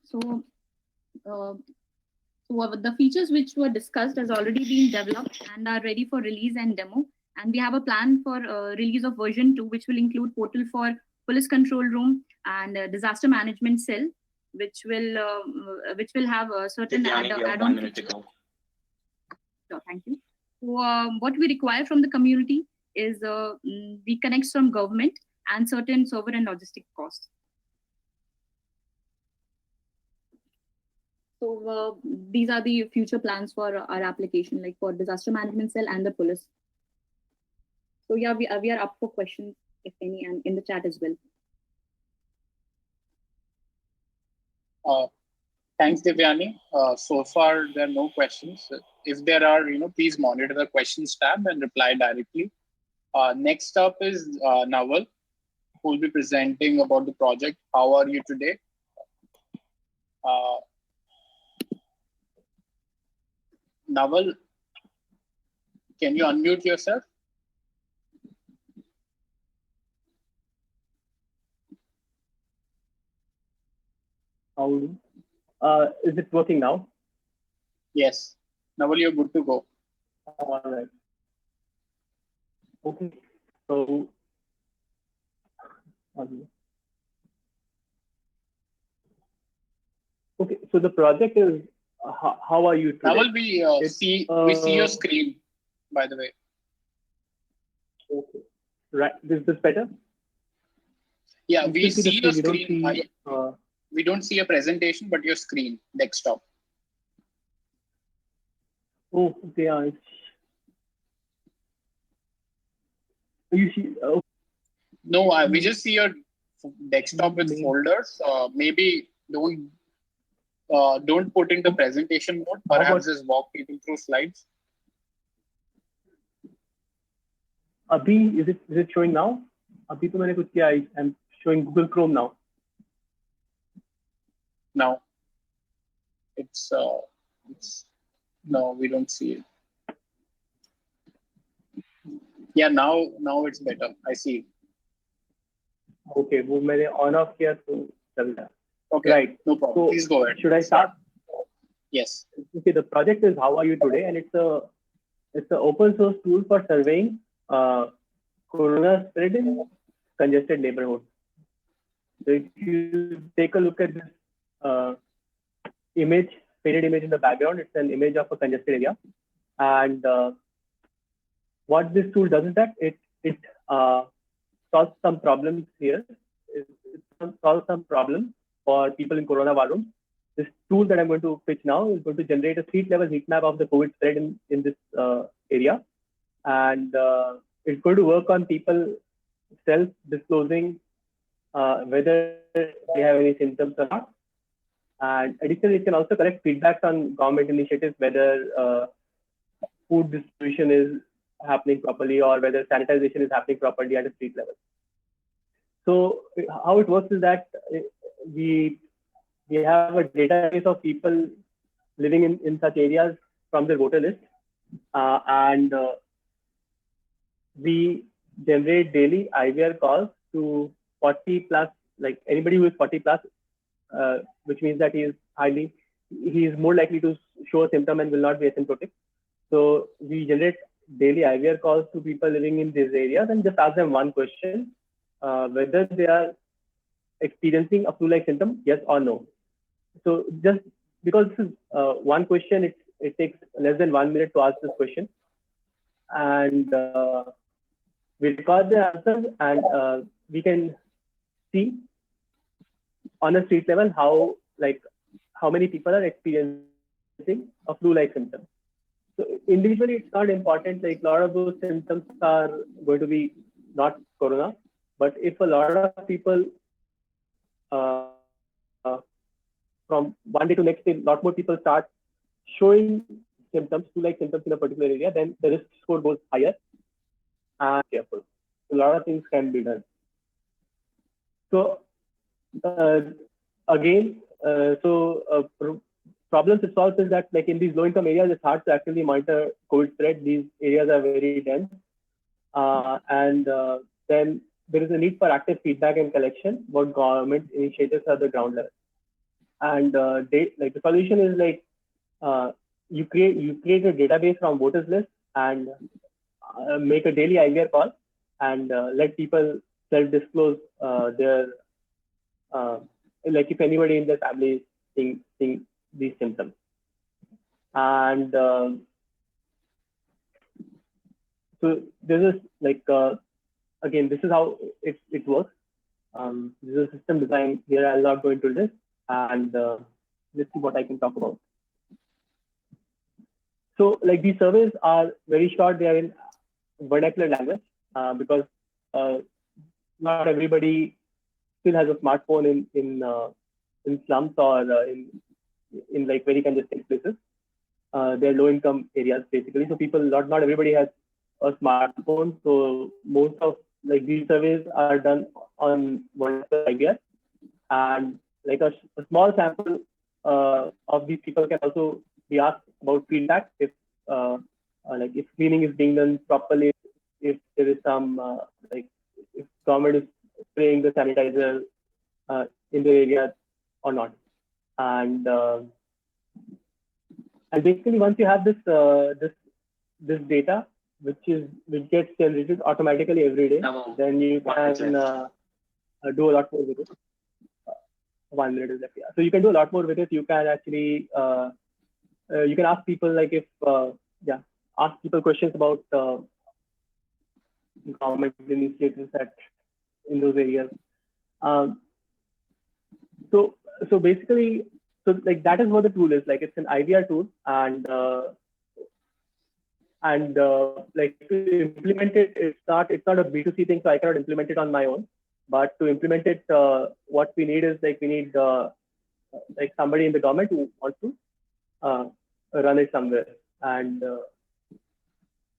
S7: So, the features which were discussed has already been developed and are ready for release and demo. And we have a plan for release of version 2, which will include portal for police control room and disaster management cell, which will have a certain add-on features. Sure, thank you. So, what we require from the community is the connects from government and certain server and logistic costs. So these are the future plans for our application, like for disaster management cell and the police. So yeah, we are up for questions, if any, and in the chat as well.
S1: Thanks, Devyani. So far, there are no questions. If there are, please monitor the questions tab and reply directly. Next up is Naval, who will be presenting about the project. How are you today? Naval, can you unmute yourself?
S3: Is it working now?
S1: Yes. Naval, you're good to go.
S3: All right. Okay. So, okay. So the project is how are you today?
S1: Naval, we see your screen, by the way.
S3: Okay. Right. Is this better?
S1: Yeah, we see your screen. We don't see a presentation, but your screen, desktop.
S3: Oh, okay. You see?
S1: No, we just see your desktop with folders. Maybe don't put into presentation mode. Perhaps just walk people through slides.
S3: Abhi, is it showing now? Abhi to मैंने कुछ किया. I'm showing Google Chrome now.
S1: Now, it's no, we don't see it. Yeah, now it's better. I see.
S3: Okay, वो मैंने on off किया तो चल रहा.
S1: Okay,
S3: right.
S1: No problem.
S3: So,
S1: please go ahead.
S3: Should I start?
S1: Yes.
S3: Okay, the project is How Are You Today, and it's an open source tool for surveying corona spread in congested neighborhoods. So if you take a look at this faded image in the background, it's an image of a congested area. And what this tool does is that it solves some problems here. It solves some problems for people in corona war rooms. This tool that I'm going to pitch now is going to generate a street-level heat map of the COVID spread in this area. And it's going to work on people self-disclosing whether they have any symptoms or not. And additionally, it can also collect feedback on government initiatives, whether food distribution is happening properly or whether sanitization is happening properly at a street level. So how it works is that we have a database of people living in such areas from their voter list, and we generate daily IVR calls to 40 plus, like anybody who is 40 plus, which means that he is more likely to show a symptom and will not be asymptomatic. So we generate daily IVR calls to people living in these areas and just ask them one question, whether they are experiencing a flu-like symptom, yes or no. So just because this is one question, it takes less than 1 minute to ask this question. And we record the answers, and we can see on a street level how many people are experiencing a flu-like symptom. So individually, it's not important. Like a lot of those symptoms are going to be not corona, but if a lot of people from one day to next day, a lot more people start showing symptoms, flu-like symptoms in a particular area, then the risk score goes higher. And careful. A lot of things can be done. So problems it solves is that, like in these low-income areas, it's hard to actually monitor COVID spread. These areas are very dense, and then there is a need for active feedback and collection about government initiatives at the ground level. And like the solution is like you create a database from voters list and make a daily IVR call and let people self-disclose their like if anybody in their family is seeing these symptoms. And so this is like again, this is how it works. This is a system design. Here I'll not go into this, and let's see what I can talk about. So like these surveys are very short. They are in vernacular language because not everybody still has a smartphone in slums or in like very congested places. They're low income areas basically. So people, not everybody has a smartphone. So most of like these surveys are done on one IVR, and like a small sample of these people can also be asked about feedback if like if cleaning is being done properly, if there is some like if government is spraying the sanitizer in the area or not. And basically once you have this this data which gets generated automatically every day, then you can do a lot more with it. 1 minute is left. Yeah. So you can do a lot more with it. You can actually you can ask people like if ask people questions about government initiatives in those areas. So basically, so like that is what the tool is. Like it's an IVR tool, and like to implement it, it's not a B2C thing, so I cannot implement it on my own. But to implement it, what we need is like we need like somebody in the government who wants to run it somewhere, and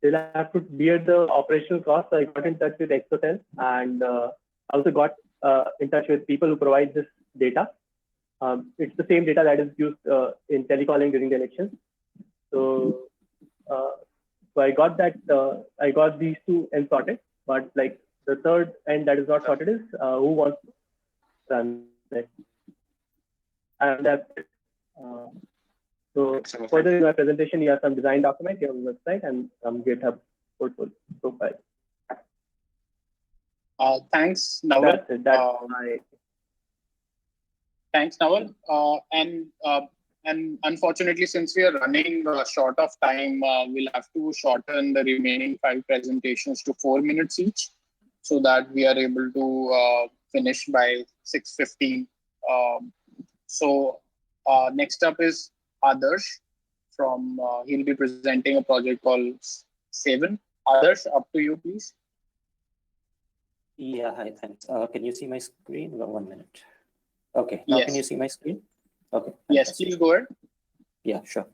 S3: they'll have to bear the operational costs. So I got in touch with Exotel, and also got in touch with people who provide this data. It's the same data that is used in telecalling during the elections. So I got that. I got these two ends sorted, but like the third end that is not sorted is who wants to run it, and that's it. So further in my presentation, you have some design document, you have a website, and some GitHub portfolio profile.
S1: Thanks, Nawal. Thanks, Nawal. And unfortunately, since we are running short of time, we'll have to shorten the remaining 5 presentations to 4 minutes each, so that we are able to finish by 6:15. So next up is Adarsh from, he'll be presenting a project called Seven. Adarsh, up to you, please.
S8: Yeah, hi, thanks. Can you see my screen? 1 minute. Okay, now yes. Can you see my screen? Okay.
S1: Yes, please go ahead.
S8: Yeah, sure.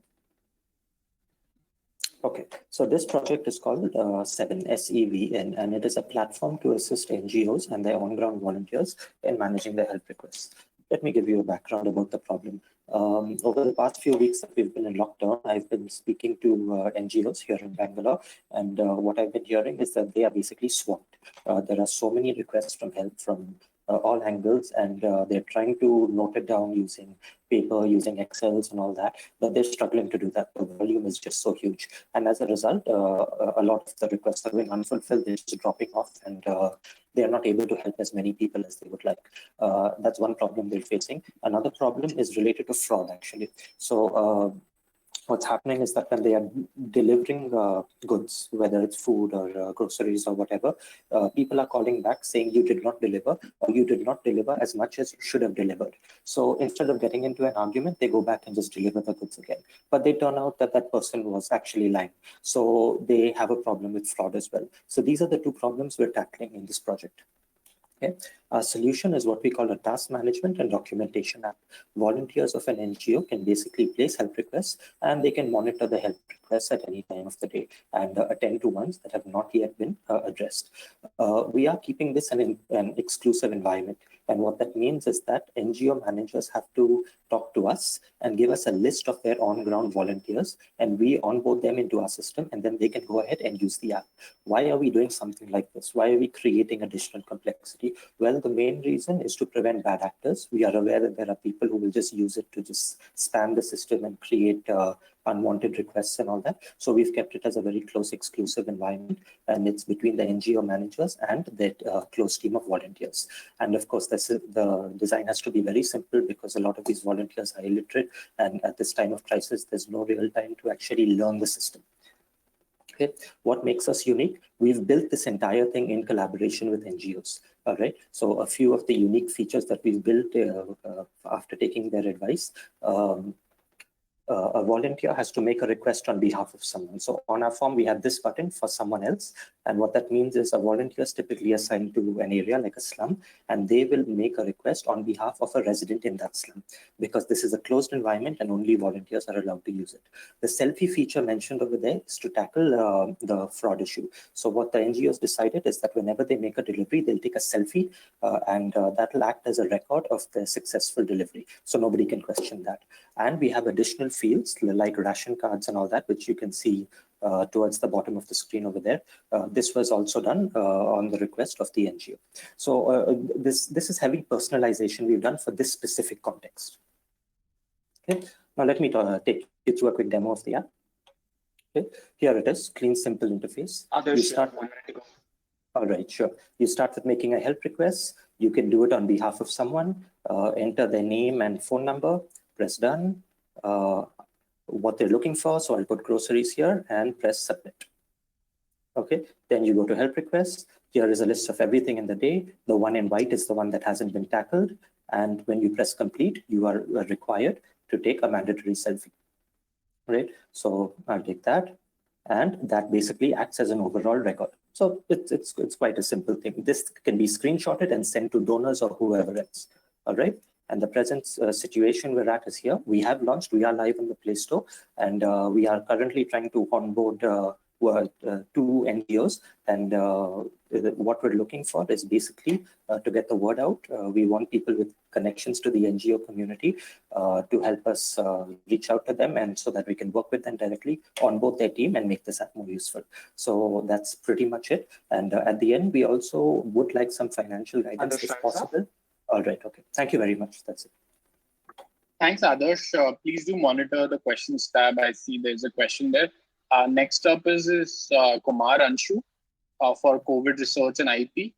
S8: Okay, so this project is called Seven, SEVN, and it is a platform to assist NGOs and their on-ground volunteers in managing their help requests. Let me give you a background about the problem. Over the past few weeks that we've been in lockdown, I've been speaking to NGOs here in Bangalore, and what I've been hearing is that they are basically swamped. There are so many requests from help from all angles, and they're trying to note it down using paper, using Excels and all that, but they're struggling to do that. The volume is just so huge. And as a result, a lot of the requests are going unfulfilled, they're just dropping off, and they're not able to help as many people as they would like. That's one problem they're facing. Another problem is related to fraud, actually. So what's happening is that when they are delivering goods, whether it's food or groceries or whatever, people are calling back saying you did not deliver, or you did not deliver as much as you should have delivered. So instead of getting into an argument, they go back and just deliver the goods again. But they turn out that that person was actually lying. So they have a problem with fraud as well. So these are the two problems we're tackling in this project. Okay. Our solution is what we call a task management and documentation app. Volunteers of an NGO can basically place help requests, and they can monitor the help requests at any time of the day and attend to ones that have not yet been addressed. We are keeping this an exclusive environment. And what that means is that NGO managers have to talk to us and give us a list of their on-ground volunteers, and we onboard them into our system, and then they can go ahead and use the app. Why are we doing something like this? Why are we creating additional complexity? security? Well, the main reason is to prevent bad actors. We are aware that there are people who will just use it to just spam the system and create unwanted requests and all that. So we've kept it as a very close, exclusive environment, and it's between the NGO managers and the close team of volunteers. And of course, the design has to be very simple because a lot of these volunteers are illiterate, and at this time of crisis, there's no real time to actually learn the system. Okay, what makes us unique? We've built this entire thing in collaboration with NGOs. All right, so a few of the unique features that we've built after taking their advice. A volunteer has to make a request on behalf of someone. So on our form, we have this button for someone else. And what that means is a volunteer is typically assigned to an area like a slum, and they will make a request on behalf of a resident in that slum, because this is a closed environment and only volunteers are allowed to use it. The selfie feature mentioned over there is to tackle the fraud issue. So what the NGOs decided is that whenever they make a delivery, they'll take a selfie and that will act as a record of their successful delivery. So nobody can question that. And we have additional fields like ration cards and all that, which you can see towards the bottom of the screen over there. This was also done on the request of the NGO. So this is heavy personalization we've done for this specific context. Okay, now let me take you through a quick demo of the app. Okay, here it is, clean, simple interface.
S2: Others,
S8: you start.
S2: 1 minute ago.
S8: All right, sure. You start with making a help request. You can do it on behalf of someone, enter their name and phone number, press done, what they're looking for. So I'll put groceries here and press submit. Okay, then you go to help requests. Here is a list of everything in the day. The one in white is the one that hasn't been tackled. And when you press complete, you are required to take a mandatory selfie. Right, so I'll take that. And that basically acts as an overall record. So it's quite a simple thing. This can be screenshotted and sent to donors or whoever else. All right. And the present situation we're at is here. We have launched, we are live on the Play Store, and we are currently trying to onboard 2 NGOs. And what we're looking for is basically to get the word out. We want people with connections to the NGO community to help us reach out to them, and so that we can work with them directly, onboard their team, and make this app more useful. So that's pretty much it. And at the end, we also would like some financial guidance if possible. All right. Okay. Thank you very much. That's it.
S1: Thanks, Adarsh. Please do monitor the questions tab. I see there's a question there. Next up is Kumar Anshu for COVID research and IP.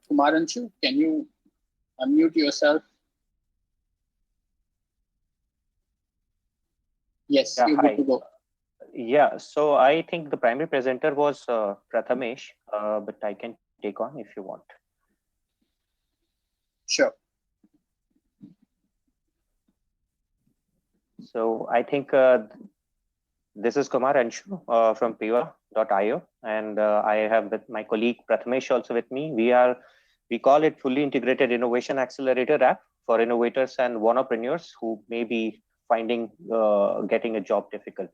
S1: Kumar Anshu, can you unmute yourself? Yes,
S9: yeah,
S1: you're good to go.
S9: Yeah, so I think the primary presenter was Prathamesh, but I can take on if you want.
S1: Sure.
S9: So I think this is Kumar Anshu from Piva.io, and I have with my colleague Prathamesh also with me. We call it fully integrated innovation accelerator app for innovators and entrepreneurs who may be finding getting a job difficult.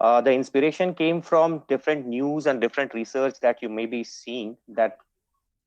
S9: The inspiration came from different news and different research that you may be seeing that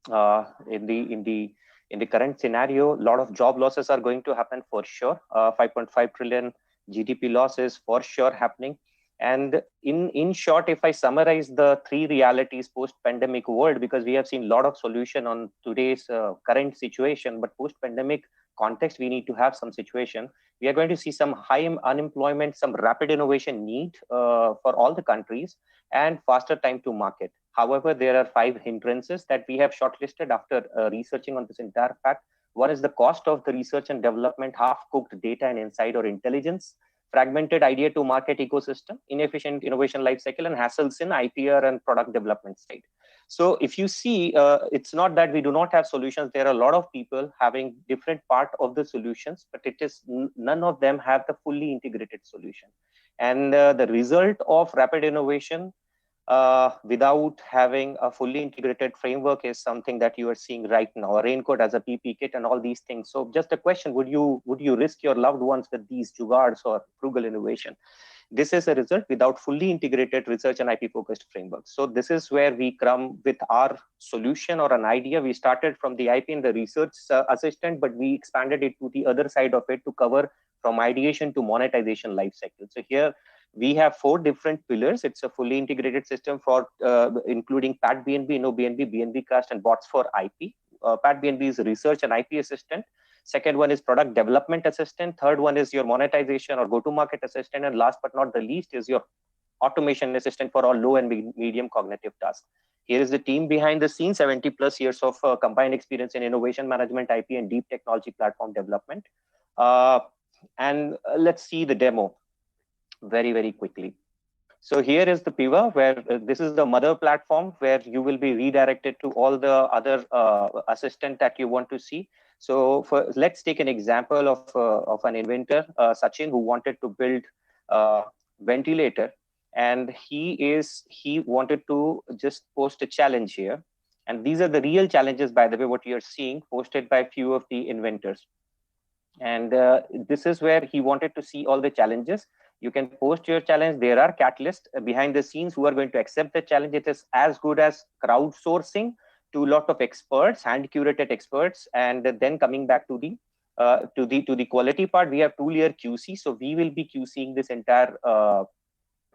S9: in the current scenario, a lot of job losses are going to happen for sure. 5.5 trillion GDP loss is for sure happening. And in short, if I summarize the 3 realities post-pandemic world, because we have seen a lot of solution on today's current situation, but post-pandemic context, we need to have some situation. We are going to see some high unemployment, some rapid innovation need for all the countries, and faster time to market. However, there are 5 hindrances that we have shortlisted after researching on this entire fact. One is the cost of the research and development, half-cooked data and insight or intelligence, fragmented idea to market ecosystem, inefficient innovation lifecycle, and hassles in IPR and product development side. So if you see, it's not that we do not have solutions. There are a lot of people having different part of the solutions, but it is none of them have the fully integrated solution. And the result of rapid innovation without having a fully integrated framework is something that you are seeing right now. A raincoat as a PP kit and all these things. So just a question, would you risk your loved ones with these jugards or frugal innovation? This is a result without fully integrated research and IP focused frameworks. So this is where we come with our solution or an idea. We started from the IP and the research assistant, but we expanded it to the other side of it to cover from ideation to monetization lifecycle. So here We have 4 different pillars. It's a fully integrated system for including PAT BNB, InnoBNB, BNB Cast, and bots for IP. PAT BNB is research and IP assistant. Second one is product development assistant. Third one is your monetization or go-to-market assistant. And last but not the least is your automation assistant for all low and medium cognitive tasks. Here is the team behind the scenes, 70 plus years of combined experience in innovation management, IP, and deep technology platform development. And let's see the demo very, very quickly. So here is the Piva, where this is the mother platform where you will be redirected to all the other assistant that you want to see. So let's take an example of an inventor, Sachin, who wanted to build a ventilator, and he wanted to just post a challenge here. And these are the real challenges, by the way, what you're seeing posted by a few of the inventors. And this is where he wanted to see all the challenges. You can post your challenge. There are catalysts behind the scenes who are going to accept the challenge. It is as good as crowdsourcing to a lot of experts, hand-curated experts, and then coming back to the quality part. We have two-layer QC, so we will be QCing this entire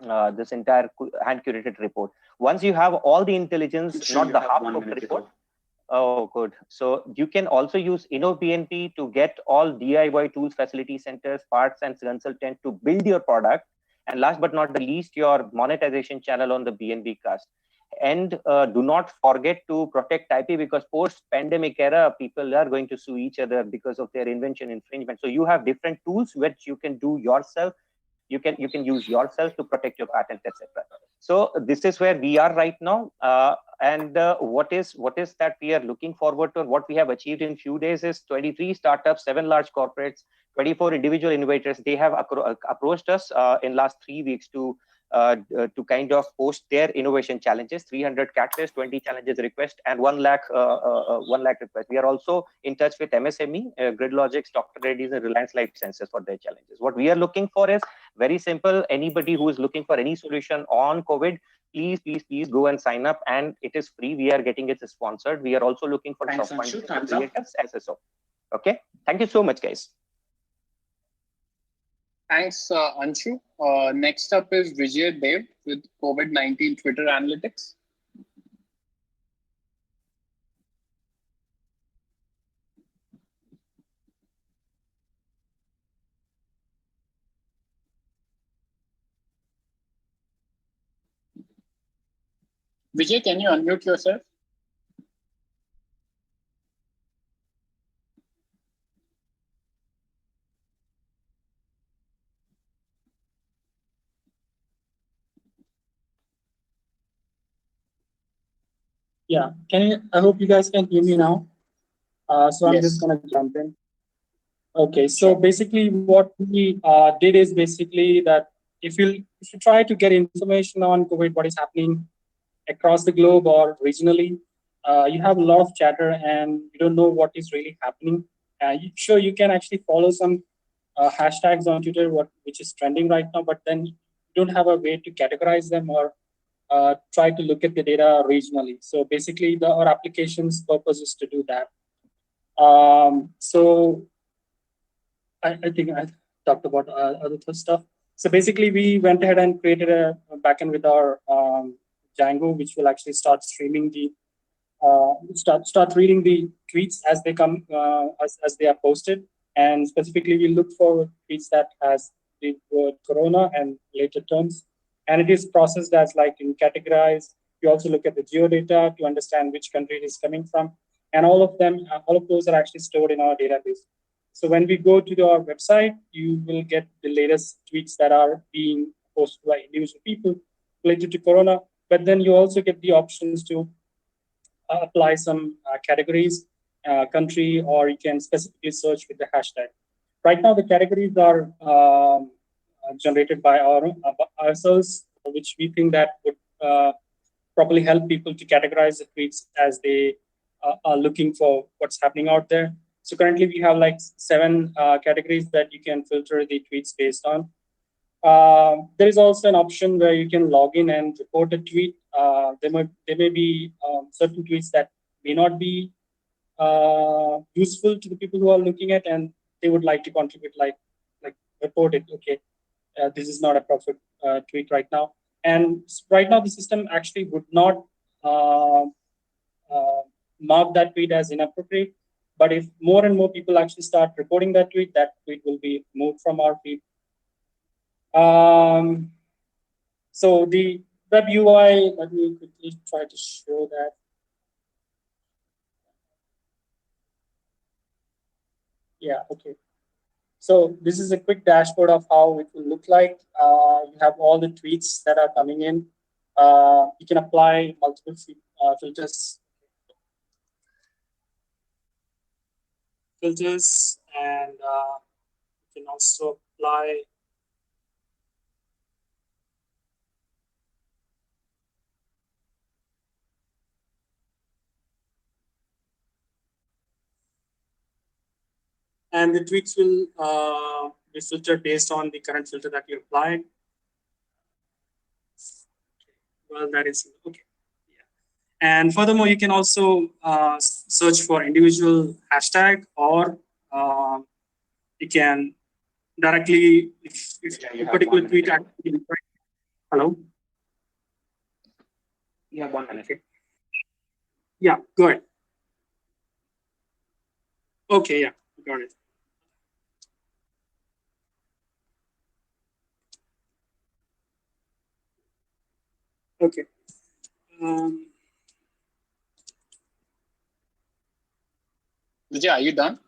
S9: hand-curated report. Once you have all the intelligence, not the half of the report. Oh, good. So you can also use InnoBNP to get all DIY tools, facility centers, parts, and consultant to build your product. And last but not the least, your monetization channel on the BNB cast. And do not forget to protect IP, because post-pandemic era, people are going to sue each other because of their invention infringement. So you have different tools which you can do yourself. You can use yourself to protect your patent, etc. So this is where we are right now. And what is that we are looking forward to? What we have achieved in few days is 23 startups, 7 large corporates, 24 individual innovators. They have approached us in last 3 weeks to kind of post their innovation challenges. 300 catalysts, 20 challenges request, and 1 lakh requests. We are also in touch with MSME, GridLogix, Dr. Reddy's, and Reliance Life Sciences for their challenges. What we are looking for is very simple. Anybody who is looking for any solution on COVID, please go and sign up, and it is free. We are getting it sponsored. We are also looking for
S2: Anshu, thumbs up.
S9: creators, SSO. Okay, thank you so much, guys.
S1: Thanks, Anshu. Next up is Vijay Dev with COVID-19 Twitter Analytics. Vijay, can you unmute yourself?
S10: Yeah, I hope you guys can hear me now. So I'm
S1: Yes.
S10: just gonna jump in. Okay, so basically what we did is basically that if you try to get information on COVID, what is happening across the globe or regionally, you have a lot of chatter and you don't know what is really happening. Sure, you can actually follow some hashtags on Twitter, which is trending right now, but then you don't have a way to categorize them or try to look at the data regionally. So basically, our application's purpose is to do that. So I think I talked about other stuff. So basically, we went ahead and created a backend with our Django, which will actually start streaming the start reading the tweets as they come as they are posted, and specifically we look for tweets that has the word Corona and related terms, and it is processed as like in categorized. We also look at the geodata to understand which country it is coming from, and all of those are actually stored in our database. So when we go to our website, you will get the latest tweets that are being posted by individual people related to Corona, but then you also get the options to apply some categories, country, or you can specifically search with the hashtag. Right now, the categories are generated by ourselves, which we think that would probably help people to categorize the tweets as they are looking for what's happening out there. So currently, we have like 7 categories that you can filter the tweets based on. There is also an option where you can log in and report a tweet. There may be certain tweets that may not be useful to the people who are looking at, and they would like to contribute, like report it. Okay, this is not a profit tweet right now. And right now, the system actually would not mark that tweet as inappropriate. But if more and more people actually start reporting that tweet will be moved from our feed. So the web UI, let me quickly try to show that. Yeah, okay. So this is a quick dashboard of how it will look like. You have all the tweets that are coming in. You can apply multiple filters. And you can also apply and the tweets will be filtered based on the current filter that you applied. Well, that is okay. Yeah. And furthermore, you can also search for individual hashtag, or you can directly, if a particular tweet actually. Hello?
S2: You have 1 minute.
S10: Okay. Yeah, go ahead. Okay, yeah, got it. Okay.
S1: Vijay, are you done?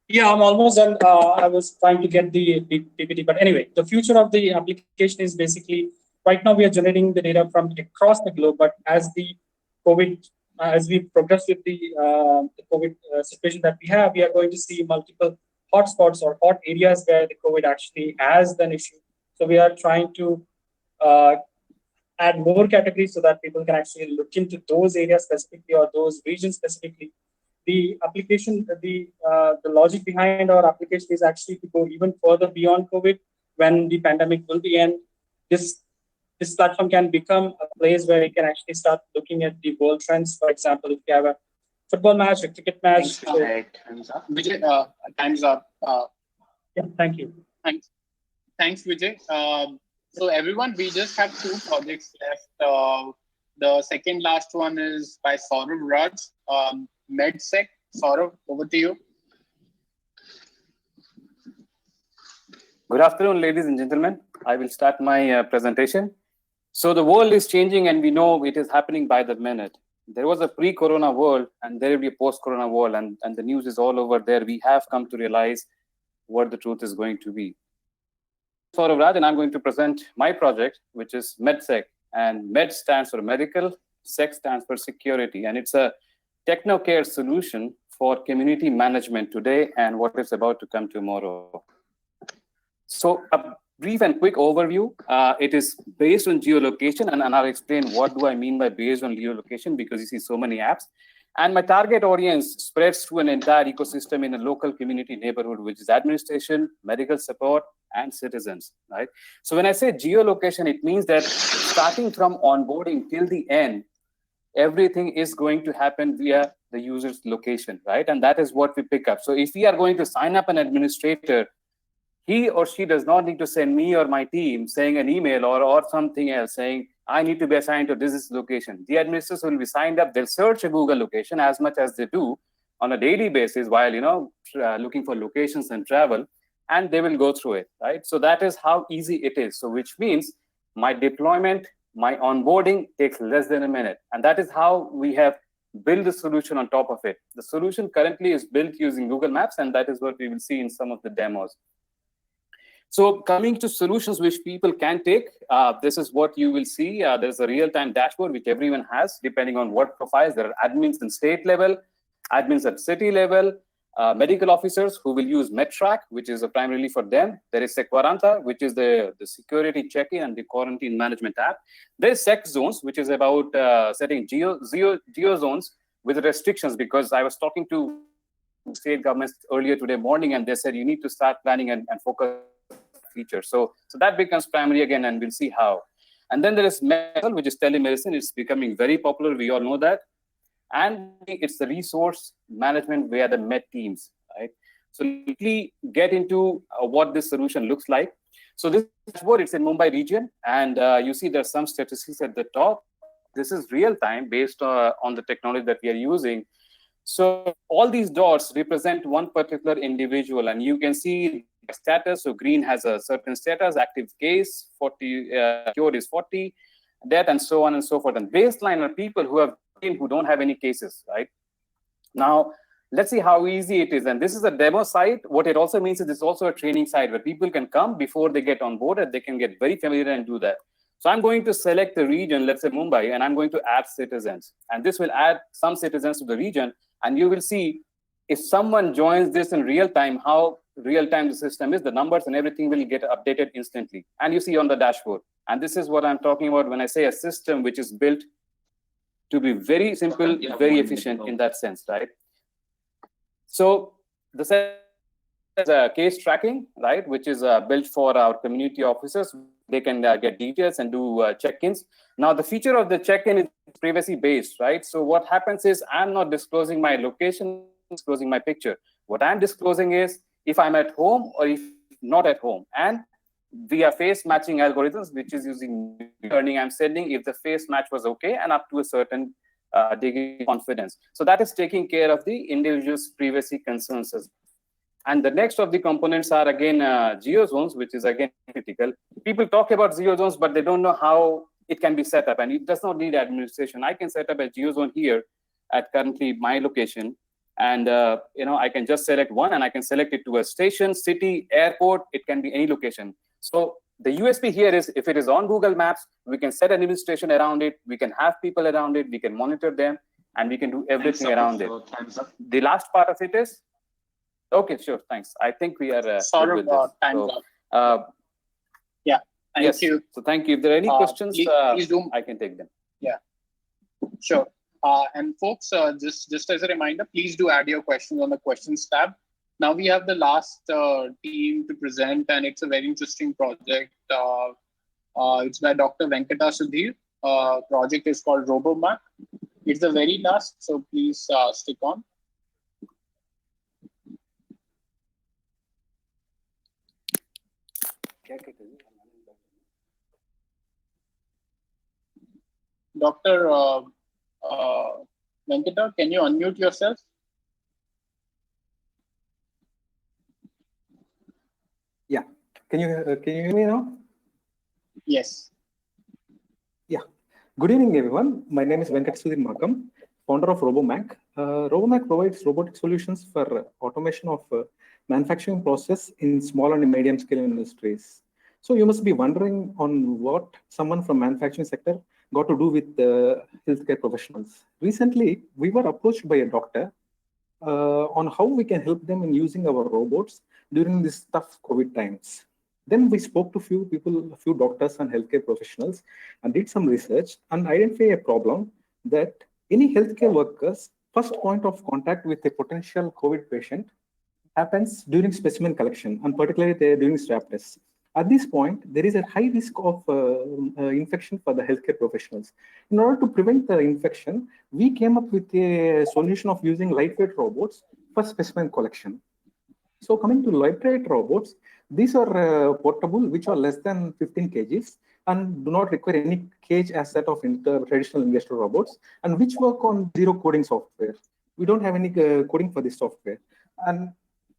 S10: Yeah, I'm almost done. I was trying to get the PPT, but anyway, the future of the application is basically right now we are generating the data from across the globe, but as the COVID, as we progress with the COVID situation that we are going to see multiple hotspots or hot areas where the COVID actually has an issue. So we are trying to add more categories so that people can actually look into those areas specifically or those regions specifically. The application, the logic behind our application is actually to go even further beyond COVID when the pandemic will be end. This platform can become a place where you can actually start looking at the world trends. For example, if you have a football match, a cricket match.
S1: Time's up. Vijay, time's up.
S10: Yeah, thank you.
S1: Thanks, Vijay. So everyone, we just have 2 projects left. The second last one is by Saurav Raj, MedSec. Saurav, over to you.
S11: Good afternoon, ladies and gentlemen. I will start my presentation. So the world is changing and we know it is happening by the minute. There was a pre-corona world and there will be a post-corona world, and the news is all over there. We have come to realize what the truth is going to be. Saurav Raj, and I'm going to present my project, which is MedSec. And Med stands for medical, Sec stands for security. And it's a techno-care solution for community management today and what is about to come tomorrow. So a brief and quick overview. It is based on geolocation, and I'll explain what do I mean by based on geolocation, because you see so many apps. And my target audience spreads through an entire ecosystem in a local community neighborhood, which is administration, medical support, and citizens, right? So when I say geolocation, it means that starting from onboarding till the end, everything is going to happen via the user's location, right? And that is what we pick up. So if we are going to sign up an administrator, he or she does not need to send me or my team saying an email or something else saying, I need to be assigned to this location. The administrators will be signed up. They'll search a Google location as much as they do on a daily basis while, looking for locations and travel, and they will go through it, right? So that is how easy it is. So which means my deployment, my onboarding takes less than a minute. And that is how we have built the solution on top of it. The solution currently is built using Google Maps, and that is what we will see in some of the demos. So coming to solutions which people can take, this is what you will see. There's a real-time dashboard which everyone has, depending on what profiles. There are admins in state level, admins at city level, medical officers who will use MedTrack, which is primarily for them. There is Sequaranta, which is the security check-in and the quarantine management app. There is Sec Zones, which is about setting geo zones with restrictions, because I was talking to state governments earlier today morning, and they said you need to start planning and focus feature. So that becomes primary again, and we'll see how. And then there is medical, which is telemedicine. It's becoming very popular. We all know that. And it's the resource management via the med teams, right? So quickly get into what this solution looks like. So this dashboard, it's in Mumbai region, and you see there's some statistics at the top. This is real time based on the technology that we are using. So all these dots represent one particular individual, and you can see status. So green has a certain status, active case, 40, cured is 40, death, and so on and so forth. And baseline are people who don't have any cases, right? Now, let's see how easy it is. And this is a demo site. What it also means is it's also a training site where people can come before they get on board and they can get very familiar and do that. So I'm going to select the region, let's say Mumbai, and I'm going to add citizens. And this will add some citizens to the region. And you will see if someone joins this in real time, how real time the system is, the numbers and everything will get updated instantly. And you see on the dashboard. And this is what I'm talking about when I say a system which is built to be very simple, very efficient in that sense, right? So the second is case tracking, right, which is built for our community officers. They can get details and do check-ins. Now, the feature of the check-in is privacy-based, right? So what happens is I'm not disclosing my location, disclosing my picture. What I'm disclosing is if I'm at home or if not at home. And via face matching algorithms, which is using learning, I'm sending if the face match was okay and up to a certain degree of confidence. So that is taking care of the individual's privacy concerns as well. And the next of the components are again geozones, which is again critical. People talk about geozones, but they don't know how it can be set up, and it does not need administration. I can set up a geozone here at currently my location, and I can just select one, and I can select it to a station, city, airport. It can be any location. So the USP here is if it is on Google Maps, we can set an administration around it. We can have people around it. We can monitor them, and we can do everything around it. The last part of it is. Okay, sure. Thanks. I think we are
S1: sorry about time. Yeah, thank you.
S11: So thank you. If there are any questions,
S1: please do.
S11: I can take them.
S1: Yeah, sure. And folks, just as a reminder, please do add your questions on the questions tab. Now we have the last team to present, and it's a very interesting project. It's by Dr. Venkata Sudhir. Project is called RoboMac. It's the very last, so please stick on. Dr. Venkata, can you unmute yourself?
S12: Yeah. Can you hear me now?
S1: Yes.
S12: Yeah. Good evening, everyone. My name is Venkata Sudhir Makam, founder of RoboMac. RoboMac provides robotic solutions for automation of manufacturing process in small and medium scale industries. So you must be wondering on what someone from manufacturing sector got to do with healthcare professionals. Recently, we were approached by a doctor on how we can help them in using our robots during this tough COVID times. Then we spoke to few people, a few doctors and healthcare professionals, and did some research and identified a problem that any healthcare workers' first point of contact with a potential COVID patient happens during specimen collection, and particularly during swab tests. At this point, there is a high risk of infection for the healthcare professionals. In order to prevent the infection, we came up with a solution of using lightweight robots for specimen collection. So coming to lightweight robots, these are portable, which are less than 15 kgs and do not require any cage as that of traditional industrial robots, and which work on zero coding software. We don't have any coding for this software. And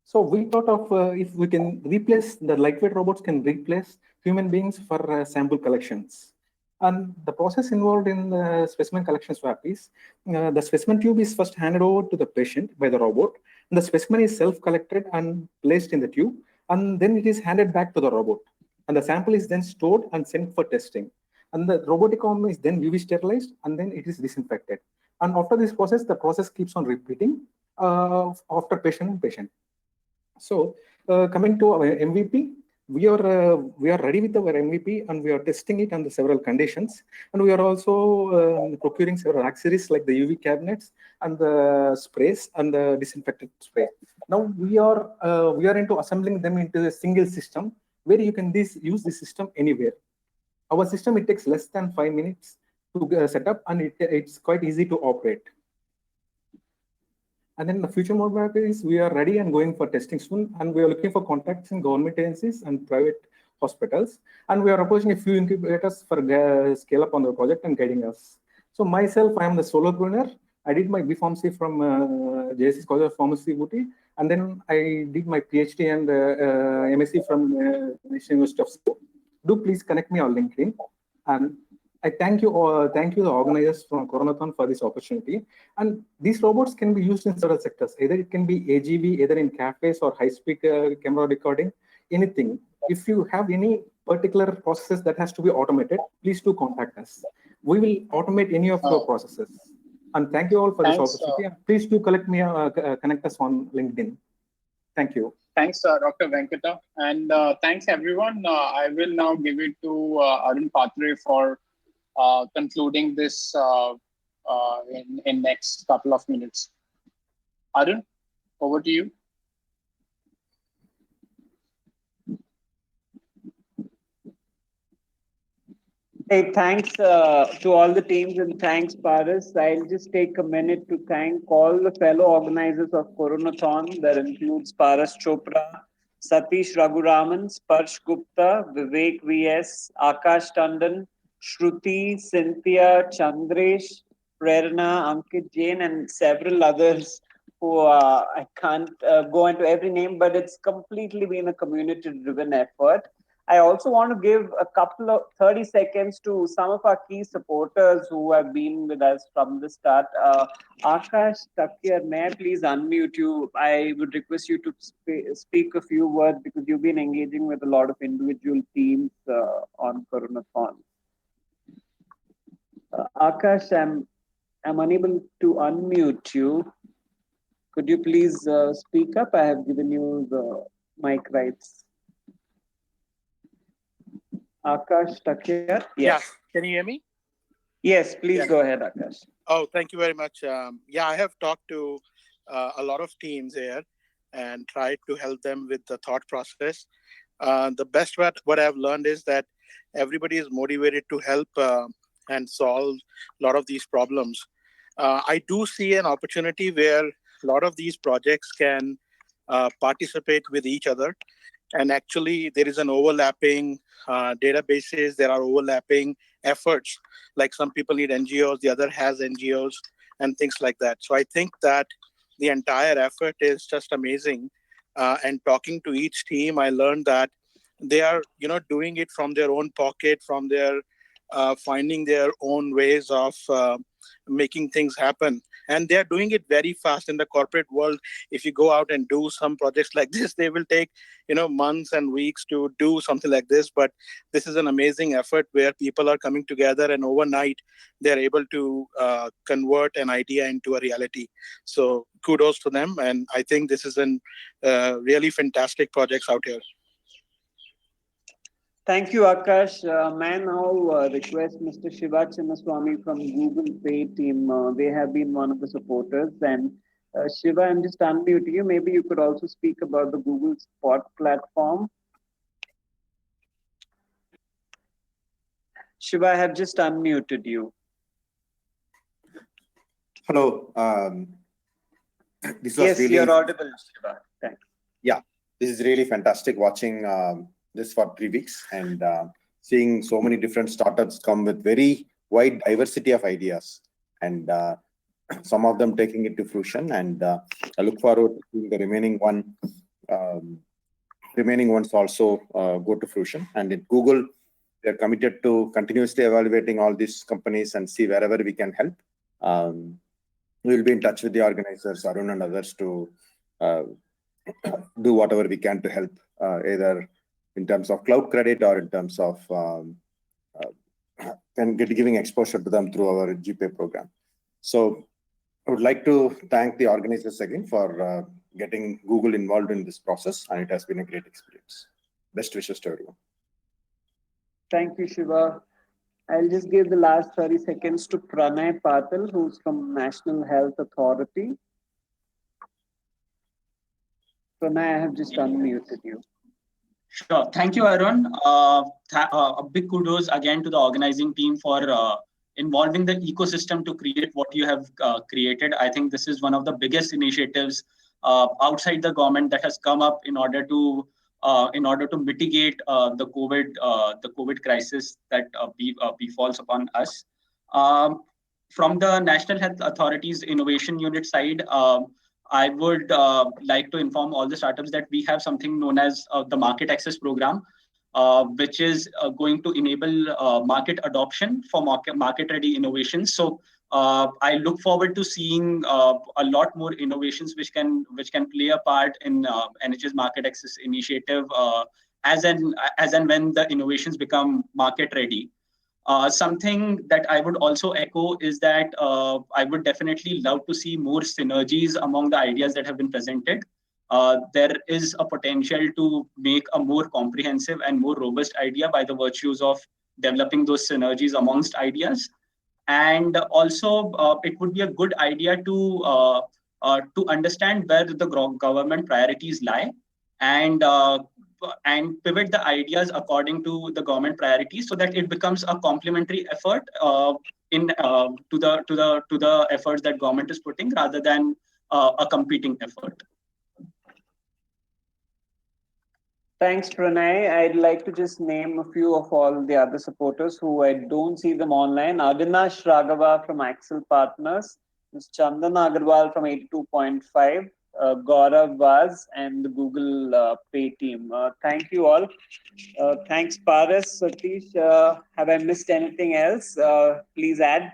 S12: so we thought of if we can replace the lightweight robots can replace human beings for sample collections. And the process involved in the specimen collection swab is the specimen tube is first handed over to the patient by the robot. And the specimen is self-collected and placed in the tube, and then it is handed back to the robot. And the sample is then stored and sent for testing. And the robotic arm is then UV sterilized, and then it is disinfected. And after this process, the process keeps on repeating after patient and patient. So coming to our MVP, we are ready with our MVP, and we are testing it under several conditions. And we are also procuring several accessories like the UV cabinets and the sprays and the disinfectant spray. Now we are into assembling them into a single system where you can use this system anywhere. Our system, it takes less than 5 minutes to set up, and it's quite easy to operate. And then the future roadmap is we are ready and going for testing soon, and we are looking for contacts in government agencies and private hospitals. And we are approaching a few incubators for scale up on the project and guiding us. So myself, I am the solopreneur. I did my B.Pharmacy from JSC College of Pharmacy, Ooty, and then I did my PhD and MSc from National University of School. Do please connect me on LinkedIn. And I thank you the organizers from Coronathon for this opportunity. And these robots can be used in several sectors. Either it can be AGV, either in cafes or high-speed camera recording, anything. If you have any particular process that has to be automated, please do contact us. We will automate any of your processes. And thank you all for this opportunity. Please do connect us on LinkedIn. Thank you.
S1: Thanks, Dr. Venkata. And thanks, everyone. I will now give it to Arun Patre for concluding this in next couple of minutes. Arun, over to you.
S13: Hey, thanks to all the teams and thanks, Paras. I'll just take a minute to thank all the fellow organizers of Coronathon. That includes Paras Chopra, Satish Raghuraman, Sparsh Gupta, Vivek VS, Akash Tandon, Shruti, Cynthia, Chandresh, Prerna, Ankit Jain, and several others who I can't go into every name, but it's completely been a community-driven effort. I also want to give a couple of 30 seconds to some of our key supporters who have been with us from the start. Akash Takyar, may I please unmute you? I would request you to speak a few words because you've been engaging with a lot of individual teams on Coronathon. Akash, I'm unable to unmute you. Could you please speak up? I have given you the mic rights. Akash Takyar?
S14: Yes. Yeah. Can you hear me?
S13: Yes, please go ahead, Akash.
S14: Oh, thank you very much. Yeah, I have talked to a lot of teams here and tried to help them with the thought process. The best what I've learned is that everybody is motivated to help and solve a lot of these problems. I do see an opportunity where a lot of these projects can participate with each other. And actually, there is an overlapping databases. There are overlapping efforts. Like some people need NGOs, the other has NGOs, and things like that. So I think that the entire effort is just amazing. And talking to each team, I learned that they are, doing it from their own pocket, from their finding their own ways of making things happen. And they're doing it very fast in the corporate world. If you go out and do some projects like this, they will take, months and weeks to do something like this. But this is an amazing effort where people are coming together and overnight they're able to convert an idea into a reality. So kudos to them. And I think this is a really fantastic projects out here.
S13: Thank you, Akash. May I now request Mr. Shiva Chinnaswamy from Google Pay team. They have been one of the supporters. And Shiva, I'm just unmuting you. Maybe you could also speak about the Google Spot platform. Shiva, I have just unmuted you.
S15: Hello.
S13: This was really... you're audible, Shiva. Thanks.
S15: Yeah, this is really fantastic watching this for 3 weeks and seeing so many different startups come with very wide diversity of ideas and some of them taking it to fruition. And I look forward to seeing the remaining ones also go to fruition. And in Google, they're committed to continuously evaluating all these companies and see wherever we can help. We'll be in touch with the organizers, Arun and others, to do whatever we can to help, either in terms of cloud credit or in terms of giving exposure to them through our GPay program. So I would like to thank the organizers again for getting Google involved in this process, and it has been a great experience. Best wishes to everyone.
S13: Thank you, Shiva. I'll just give the last 30 seconds to Pranay Patil, who's from National Health Authority. Pranay, I have just unmuted you.
S16: Sure. Thank you, Arun. A big kudos again to the organizing team for involving the ecosystem to create what you have created. I think this is one of the biggest initiatives outside the government that has come up in order to in order to mitigate the COVID crisis that befalls upon us. From the National Health Authority's Innovation Unit side, I would like to inform all the startups that we have something known as the Market Access Program, which is going to enable market adoption for market-ready innovations. So I look forward to seeing a lot more innovations which can play a part in NHS Market Access Initiative as and when the innovations become market-ready. Something that I would also echo is that I would definitely love to see more synergies among the ideas that have been presented. There is a potential to make a more comprehensive and more robust idea by the virtues of developing those synergies amongst ideas. And also, it would be a good idea to understand where the government priorities lie, and pivot the ideas according to the government priorities, so that it becomes a complementary effort to the efforts that government is putting, rather than a competing effort.
S13: Thanks, Pranay. I'd like to just name a few of all the other supporters who I don't see them online. Avinash Raghava from Axel Partners, Ms. Chandan Agarwal from 82.5, Gaurav Vaz, and the Google Pay team. Thank you all. Thanks, Paras, Satish. Have I missed anything else? Please add.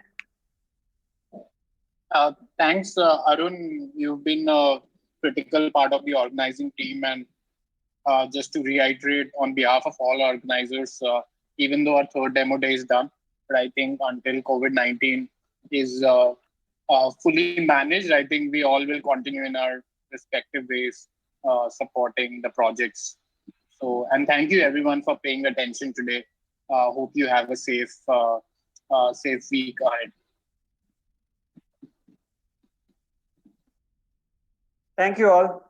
S1: Thanks, Arun. You've been a critical part of the organizing team, and just to reiterate on behalf of all organizers, even though our third demo day is done, but I think until COVID-19 is fully managed, I think we all will continue in our respective ways supporting the projects. So, and thank you everyone for paying attention today. Hope you have a safe week ahead.
S13: Thank you all.